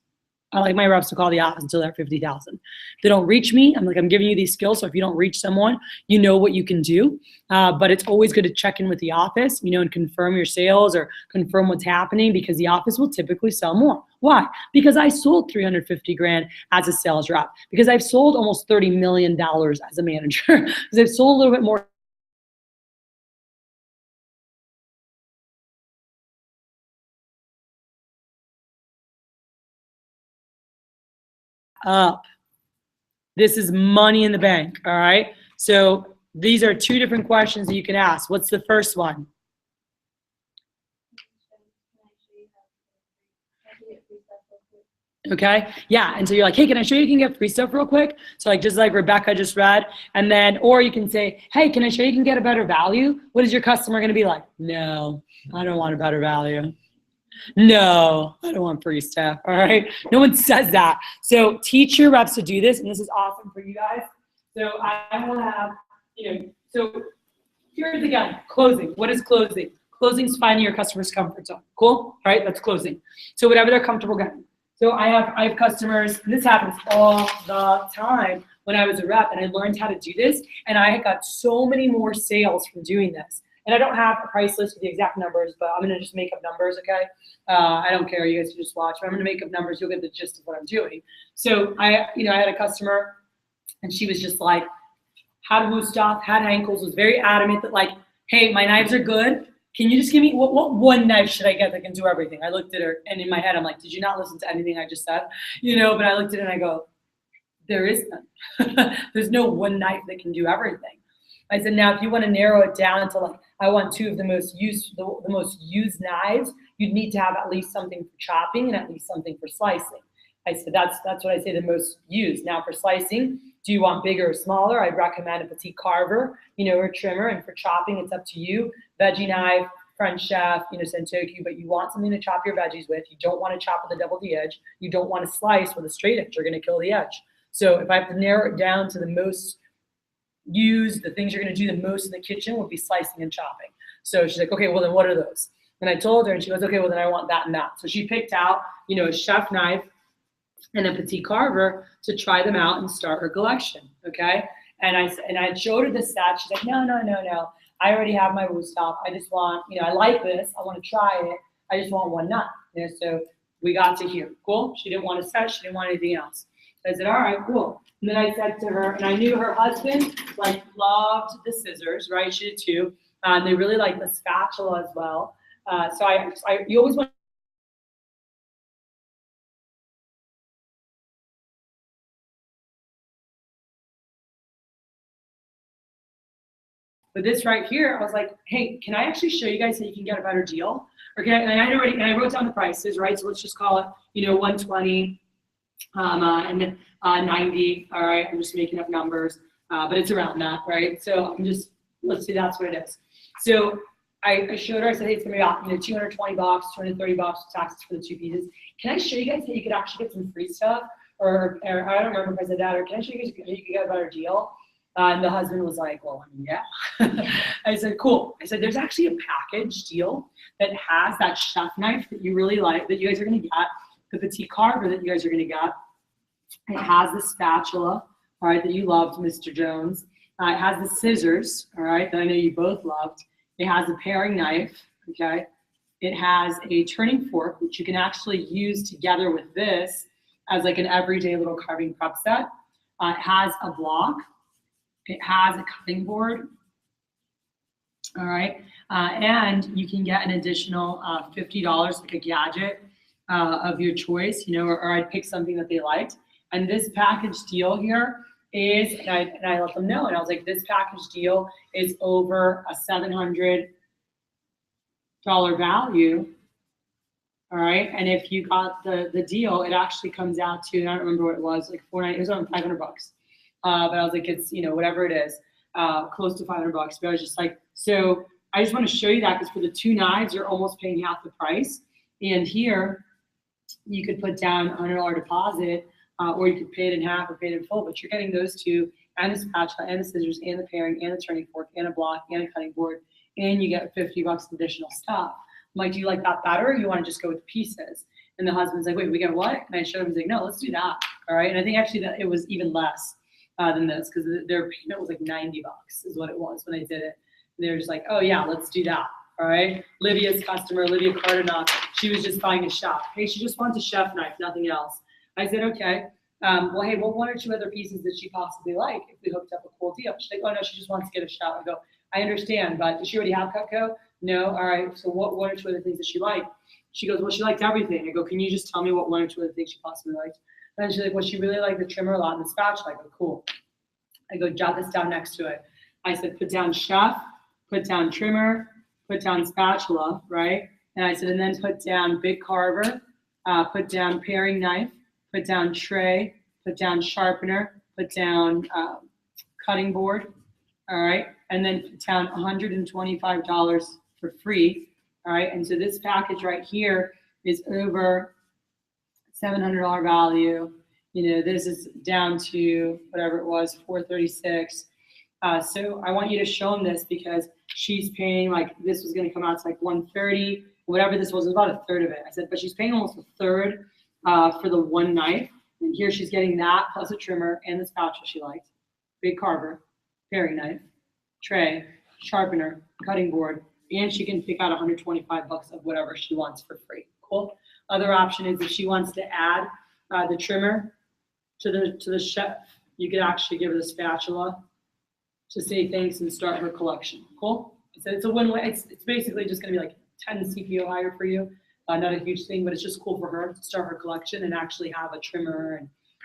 I like my reps to call the office until they're at 50,000. If they don't reach me, I'm like, I'm giving you these skills. So if you don't reach someone, you know what you can do. But it's always good to check in with the office, and confirm your sales or confirm what's happening, because the office will typically sell more. Why? Because I sold 350 grand as a sales rep, because I've sold almost $30 million as a manager, because I've sold a little bit more. Up. This is money in the bank. All right. So these are 2 different questions that you can ask. What's the first one? Okay. Yeah. And so you're like, hey, can I show you can get free stuff real quick? So just like Rebecca just read. And then, or you can say, hey, can I show you can get a better value? What is your customer going to be like? No, I don't want a better value. No, I don't want free stuff. All right. No one says that. So teach your reps to do this. And this is awesome for you guys. So I will have, so here's again, closing. What is closing? Closing is finding your customer's comfort zone. Cool. All right. That's closing. So whatever they're comfortable getting. So I have customers, and this happens all the time when I was a rep, and I learned how to do this. And I got so many more sales from doing this. And I don't have a price list with the exact numbers, but I'm going to just make up numbers, okay? I don't care. You guys can just watch. But I'm going to make up numbers. You'll get the gist of what I'm doing. So I had a customer, and she was just like, had Wusthof, had Henckels, was very adamant that like, hey, my knives are good. Can you just give me, what 1 knife should I get that can do everything? I looked at her, and in my head, I'm like, did you not listen to anything I just said? But I looked at it, and I go, there is none. There's no 1 knife that can do everything. I said, now if you want to narrow it down to like, I want 2 of the most used knives, you'd need to have at least something for chopping and at least something for slicing. I said, that's what I say the most used. Now for slicing, do you want bigger or smaller? I'd recommend a petite carver, or trimmer. And for chopping, it's up to you. Veggie knife, French chef, Sentoku, but you want something to chop your veggies with. You don't want to chop with a double edge. You don't want to slice with a straight edge. You're going to kill the edge. So if I have to narrow it down to the most used, the things you're going to do the most in the kitchen would be slicing and chopping. So she's like, okay, well then what are those? And I told her, and she goes, okay, well then I want that and that. So she picked out, a chef knife and a petite carver to try them out and start her collection. Okay. And I showed her the set. She's like, no. I already have my Wusthof. I just want, I like this. I want to try it. I just want one nut. So we got to here. Cool. She didn't want a set. She didn't want anything else. I said, all right, cool. And then I said to her, and I knew her husband loved the scissors, right? She did too. They really like the spatula as well. So you always want. But this right here, I was like, hey, can I actually show you guys how you can get a better deal? Okay, and I wrote down the prices, right? So let's just call it, 120 and 90. All right, I'm just making up numbers, but it's around that, right? So let's see, that's what it is. So I showed her, I said, hey, it's gonna be about, $220, $230 with taxes for the 2 pieces. Can I show you guys how you could actually get some free stuff? Or I don't remember if I said that, or can I show you guys how you could get a better deal? And the husband was like, well, yeah. I said, cool. I said, there's actually a package deal that has that chef knife that you really like, that you guys are gonna get, the petite carver that you guys are gonna get. It has the spatula, all right, that you loved, Mr. Jones. It has the scissors, all right, that I know you both loved. It has a paring knife, okay. It has a turning fork, which you can actually use together with this as like an everyday little carving prep set. It has a block. It has a cutting board, all right, and you can get an additional $50, like a gadget of your choice, or I'd pick something that they liked. And this package deal here is, and I let them know, and I was like, this package deal is over a $700 value, all right, and if you got the deal, it actually comes out to, and I don't remember what it was, like $490, it was around $500. But I was like, it's, whatever it is, close to $500. But I was just like, so I just want to show you that because for the 2 knives, you're almost paying half the price. And here, you could put down a $100 deposit, or you could pay it in half or pay it in full. But you're getting those 2, and the spatula, and the scissors, and the paring, and the turning fork, and a block, and a cutting board, and you get $50 additional stuff. I'm like, do you like that better, or you want to just go with the pieces? And the husband's like, wait, we get what? And I showed him, he's like, no, let's do that. All right. And I think actually that it was even less than this, because their payment was like $90 is what it was when I did it. And they were just like, oh yeah, let's do that. All right. Lydia's customer, Lydia Cardinal, she was just buying a chef. Hey, she just wants a chef knife, nothing else. I said, okay. Well, hey, well, 1 or 2 other pieces that she possibly like if we hooked up a cool deal. She's like, oh no, she just wants to get a chef. I go, I understand, but does she already have Cutco? No. All right. So what 1 or 2 other things does she like? She goes, well, she liked everything. I go, can you just tell me what 1 or 2 other things she possibly liked? And she's like, well, she really liked the trimmer a lot and the spatula. I go, cool. I go, jot this down next to it. I said, put down chef, put down trimmer, put down spatula, right? And I said, and then put down big carver, put down paring knife, put down tray, put down sharpener, put down cutting board, all right? And then put down $125 for free, all right? And so this package right here is over $700 value. This is down to whatever it was, $436. So I want you to show them this because she's paying, like, this was going to come out to like $130, whatever this was about a third of it. I said, but she's paying almost a third for the 1 knife. And here she's getting that plus a trimmer and the spatula she liked, big carver, paring knife, tray, sharpener, cutting board, and she can pick out $125 of whatever she wants for free. Cool. Other option is if she wants to add the trimmer to the chef, you could actually give her the spatula to say thanks and start her collection. Cool. So it's a win-win. It's basically just going to be like 10 CPO higher for you. Not a huge thing, but it's just cool for her to start her collection and actually have a trimmer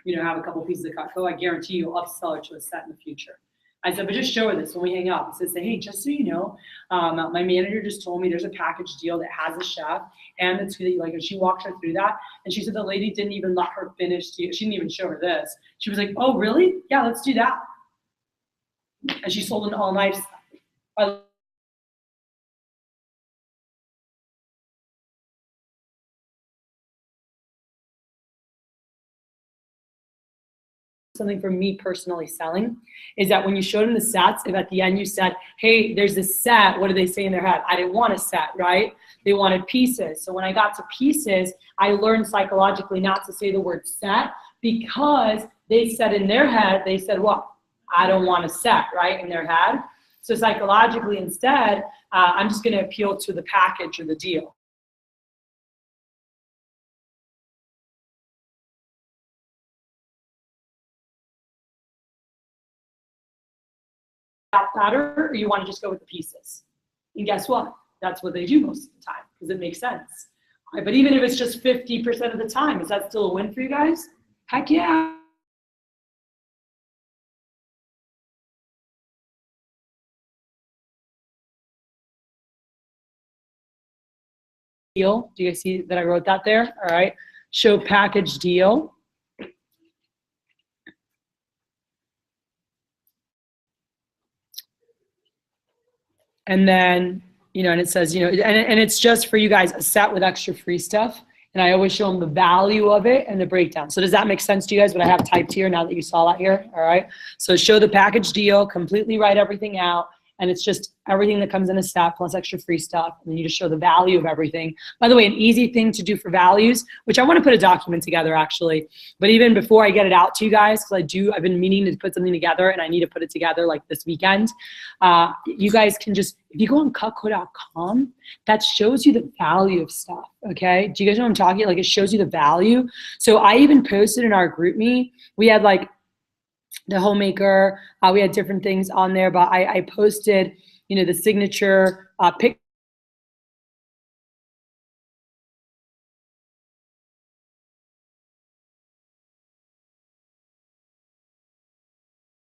and have a couple pieces of Cutco. I guarantee you'll upsell her to a set in the future. I said, but just show her this when we hang up. I said, hey, just so you know, my manager just told me there's a package deal that has a chef and it's really like, and she walked her through that. And she said the lady didn't even let her finish. She didn't even show her this. She was like, oh, really? Yeah, let's do that. And she sold an all night. Something for me personally selling is that when you showed them the sets, if at the end you said, hey, there's this set, what do they say in their head? I didn't want a set, right? They wanted pieces. So when I got to pieces, I learned psychologically not to say the word set because they said in their head, they said, well, I don't want a set, right, in their head. So psychologically instead, I'm just gonna appeal to the package or the deal. That matter, or you want to just go with the pieces? And guess what? That's what they do most of the time because it makes sense. All right, but even if it's just 50% of the time, is that still a win for you guys? Heck yeah. Deal. Do you guys see that I wrote that there? All right. Show package deal. And then, you know, and it says, you know, and it's just for you guys, a set with extra free stuff. And I always show them the value of it and the breakdown. So does that make sense to you guys, what I have typed here now that you saw that here? All right. So show the package deal, completely write everything out. And it's just everything that comes in a set plus extra free stuff. And then you just show the value of everything. By the way, an easy thing to do for values, which I want to put a document together actually. But even before I get it out to you guys, because I've been meaning to put something together and I need to put it together like this weekend. You guys can just, if you go on cutco.com, that shows you the value of stuff, okay? Do you guys know what I'm talking about? Like it shows you the value. So I even posted in our GroupMe, we had like the homemaker, we had different things on there, but I posted, you know, the signature pic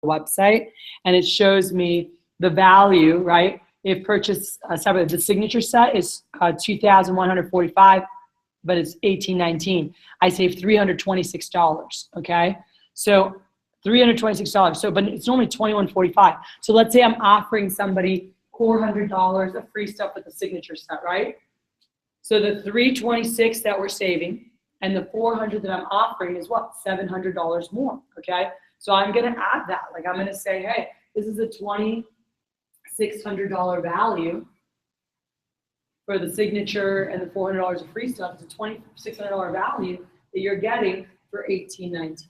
website, and it shows me the value, right? If purchase separate, the signature set is $2,145, but it's $1,819. I saved $326, okay? So $326. So, but it's normally $2,145. So let's say I'm offering somebody $400 of free stuff with the signature set, right? So the $326 that we're saving and the $400 that I'm offering is what? $700 more, okay? So I'm gonna add that. Like I'm gonna say, hey, this is a $2,600 value for the signature and the $400 of free stuff. It's a $2,600 value that you're getting for $1,819.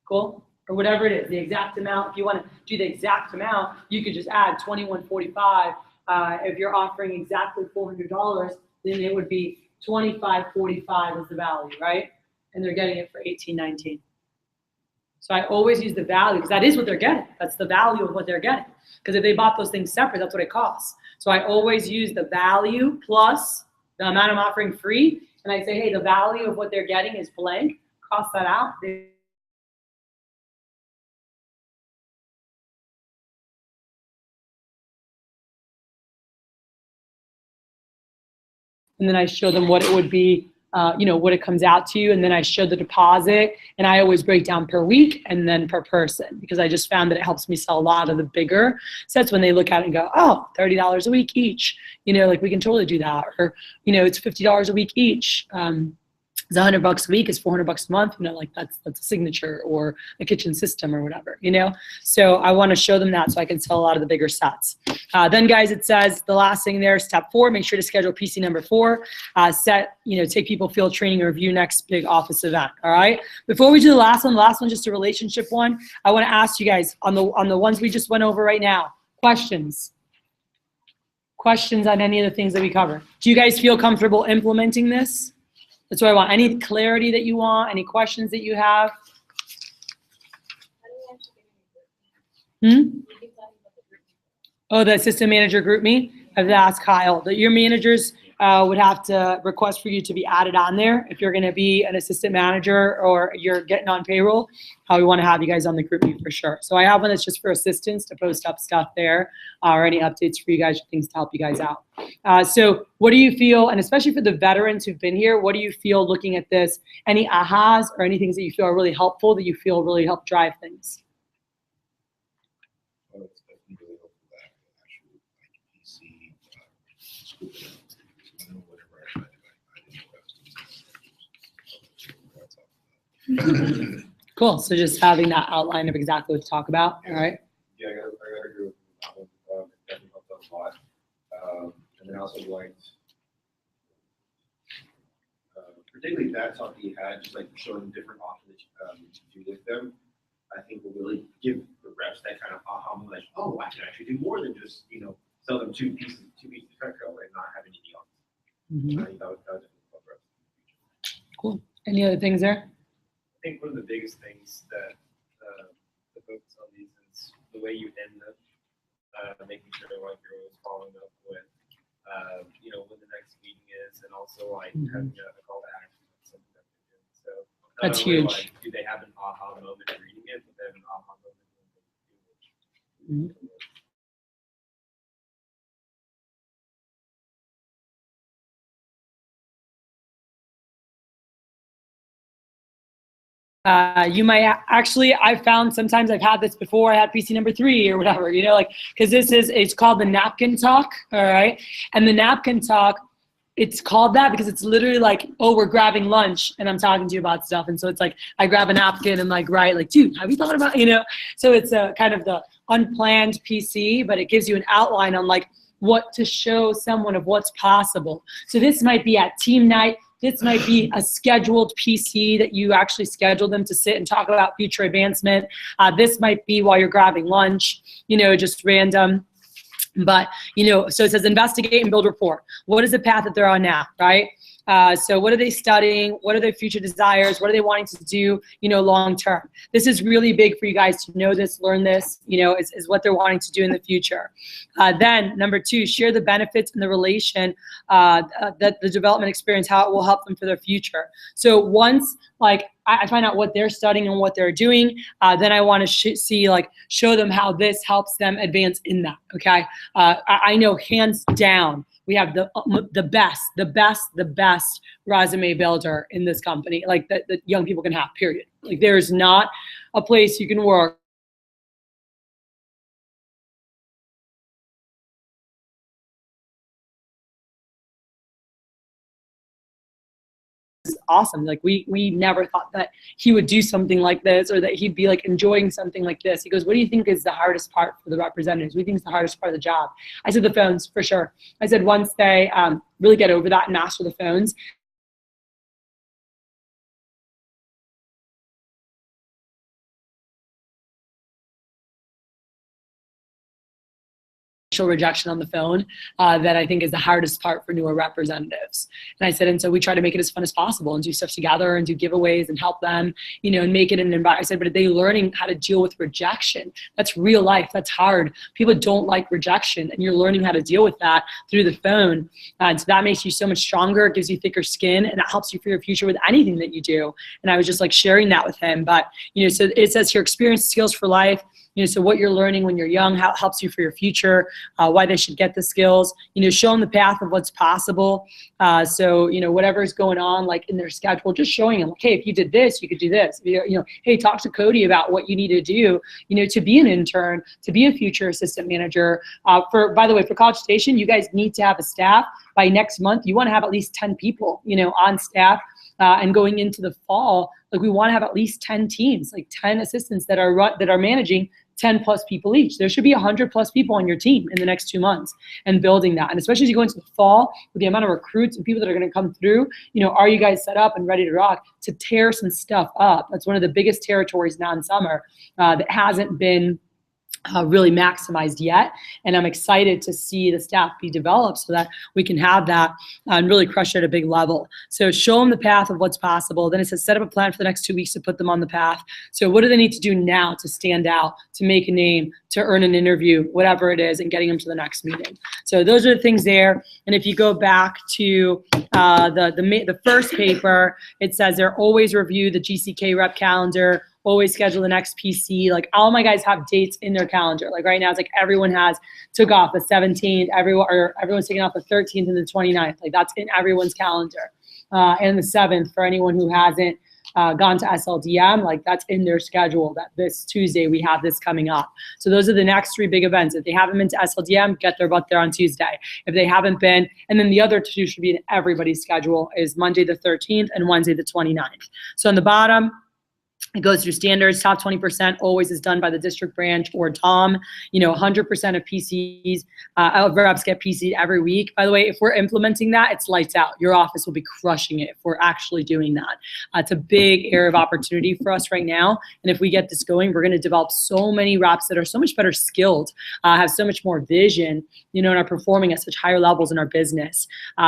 Cool? Or whatever it is, the exact amount. If you want to do the exact amount, you could just add $2,145. If you're offering exactly $400, then it would be $2,545 is the value, right? And they're getting it for $1,819. So I always use the value because that is what they're getting. That's the value of what they're getting. Because if they bought those things separate, that's what it costs. So I always use the value plus the amount I'm offering free. And I say, hey, the value of what they're getting is blank. Cross that out. And then I show them what it would be, you know, what it comes out to you. And then I show the deposit, and I always break down per week and then per person, because I just found that it helps me sell a lot of the bigger sets when they look at it and go, oh, $30 a week each, you know, like we can totally do that. Or, you know, it's $50 a week each. It's $100 a week, is $400 a month, you know, like that's a signature or a kitchen system or whatever, you know? So I want to show them that so I can sell a lot of the bigger sets. Then guys, it says the last thing there, step 4, make sure to schedule PC number 4, take people field training or review next big office event, all right? Before we do the last one, just a relationship one, I want to ask you guys on the ones we just went over right now, questions on any of the things that we covered. Do you guys feel comfortable implementing this? That's what I want. Any clarity that you want, any questions that you have? Oh, the assistant manager GroupMe? I have to ask Kyle. Your managers would have to request for you to be added on there. If you're going to be an assistant manager or you're getting on payroll, we want to have you guys on the group meet for sure. So I have one that's just for assistants to post up stuff there or any updates for you guys, things to help you guys out. So what do you feel, and especially for the veterans who've been here, what do you feel looking at this? Any ahas or any things that you feel are really helpful that you feel really help drive things? Well, it's definitely really helpful that actually like PC, school announcements. I know whatever I didn't know that was Cool. So just having that outline of exactly what to talk about. All right. Yeah, I gotta agree with that one. It definitely helped out a lot. And then I also liked, particularly that talk that you had, just like showing different options that you can do with them. I think will really give the reps that kind of aha moment, like, oh, I can actually do more than just, sell them two pieces of Petco and not have anything else. Mhm. I think that would definitely help reps. Cool. Any other things there? I think one of the biggest things that the focus on these is the way you end them, making sure like you're always following up with, when the next meeting is, and also like having a call to action, something that they're doing. So not That's only, huge. Like, do they have an aha moment reading it, but they have an aha moment when they do it. You might actually, I found sometimes I've had this before. I had PC number 3 or whatever, because it's called the napkin talk. All right. And the napkin talk, it's called that because it's literally like, oh, we're grabbing lunch and I'm talking to you about stuff. And so it's like, I grab a napkin and like, right, like, dude, have you thought about, so it's a kind of the unplanned PC, but it gives you an outline on like what to show someone of what's possible. So this might be at team night. This might be a scheduled PC that you actually schedule them to sit and talk about future advancement. This might be while you're grabbing lunch, just random. But, so it says investigate and build rapport. What is the path that they're on now, right? So what are they studying? What are their future desires? What are they wanting to do, long term? This is really big for you guys to know this, learn this, is what they're wanting to do in the future. Then number 2, share the benefits and the relation that the development experience, how it will help them for their future. So once I find out what they're studying and what they're doing, then I want to show them how this helps them advance in that, okay? I know hands down, we have the best resume builder in this company, like that young people can have, period. Like there's not a place you can work awesome. Like we never thought that he would do something like this or that he'd be like enjoying something like this. He goes, what do you think is the hardest part for the representatives? What do you think is the hardest part of the job? I said the phones, for sure. I said once they really get over that and master the phones, rejection on the phone that I think is the hardest part for newer representatives. And I said, and so we try to make it as fun as possible and do stuff together and do giveaways and help them, and make it an environment. I said, but are they learning how to deal with rejection? That's real life. That's hard. People don't like rejection, and you're learning how to deal with that through the phone. And so that makes you so much stronger. It gives you thicker skin, and that helps you for your future with anything that you do. And I was just like sharing that with him. But, so it says here, experience skills for life. So what you're learning when you're young, how it helps you for your future, why they should get the skills, show them the path of what's possible. So, whatever's going on, like in their schedule, just showing them, like, hey, if you did this, you could do this. Hey, talk to Cody about what you need to do, to be an intern, to be a future assistant manager. By the way, for College Station, you guys need to have a staff. By next month, you want to have at least 10 people, on staff. And going into the fall, like we want to have at least 10 teams, like 10 assistants that are managing 10 plus people each. There should be 100 plus people on your team in the next 2 months, and building that. And especially as you go into the fall with the amount of recruits and people that are going to come through, are you guys set up and ready to rock to tear some stuff up? That's one of the biggest territories now in summer that hasn't been really maximized yet. And I'm excited to see the staff be developed so that we can have that and really crush it at a big level. So show them the path of what's possible. Then it says set up a plan for the next 2 weeks to put them on the path. So what do they need to do now to stand out, to make a name, to earn an interview, whatever it is, and getting them to the next meeting. So those are the things there. And if you go back to the first paper, it says they're always review the GCK rep calendar, always schedule the next PC. Like all my guys have dates in their calendar. Like right now, it's like everyone took off the 17th, everyone's taking off the 13th and the 29th. Like that's in everyone's calendar. And the 7th for anyone who hasn't gone to SLDM, like that's in their schedule that this Tuesday we have this coming up. So those are the next 3 big events. If they haven't been to SLDM, get their butt there on Tuesday. If they haven't been, and then the other 2 should be in everybody's schedule is Monday the 13th and Wednesday the 29th. So on the bottom, it goes through standards. Top 20% always is done by the district branch or TOM. 100% of PCs, reps get PC'd every week. By the way, if we're implementing that, it's lights out. Your office will be crushing it if we're actually doing that. It's a big area of opportunity for us right now. And if we get this going, we're going to develop so many reps that are so much better skilled, have so much more vision, and are performing at such higher levels in our business.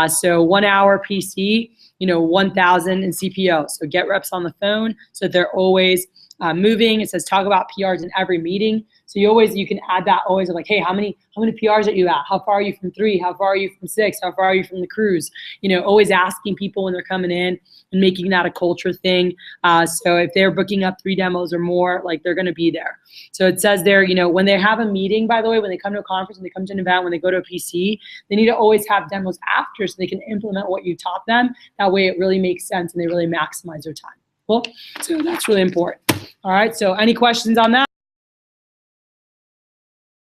So 1 hour PC, 1,000 in CPO. So get reps on the phone so that they're always moving. It says talk about PRs in every meeting. So you can add that always of like, hey, how many PRs are you at? How far are you from 3? How far are you from 6? How far are you from the cruise? Always asking people when they're coming in and making that a culture thing. So if they're booking up 3 demos or more, like they're going to be there. So it says there, when they have a meeting, by the way, when they come to a conference, when they come to an event, when they go to a PC, they need to always have demos after so they can implement what you taught them. That way it really makes sense and they really maximize their time. Cool. So that's really important. All right. So any questions on that?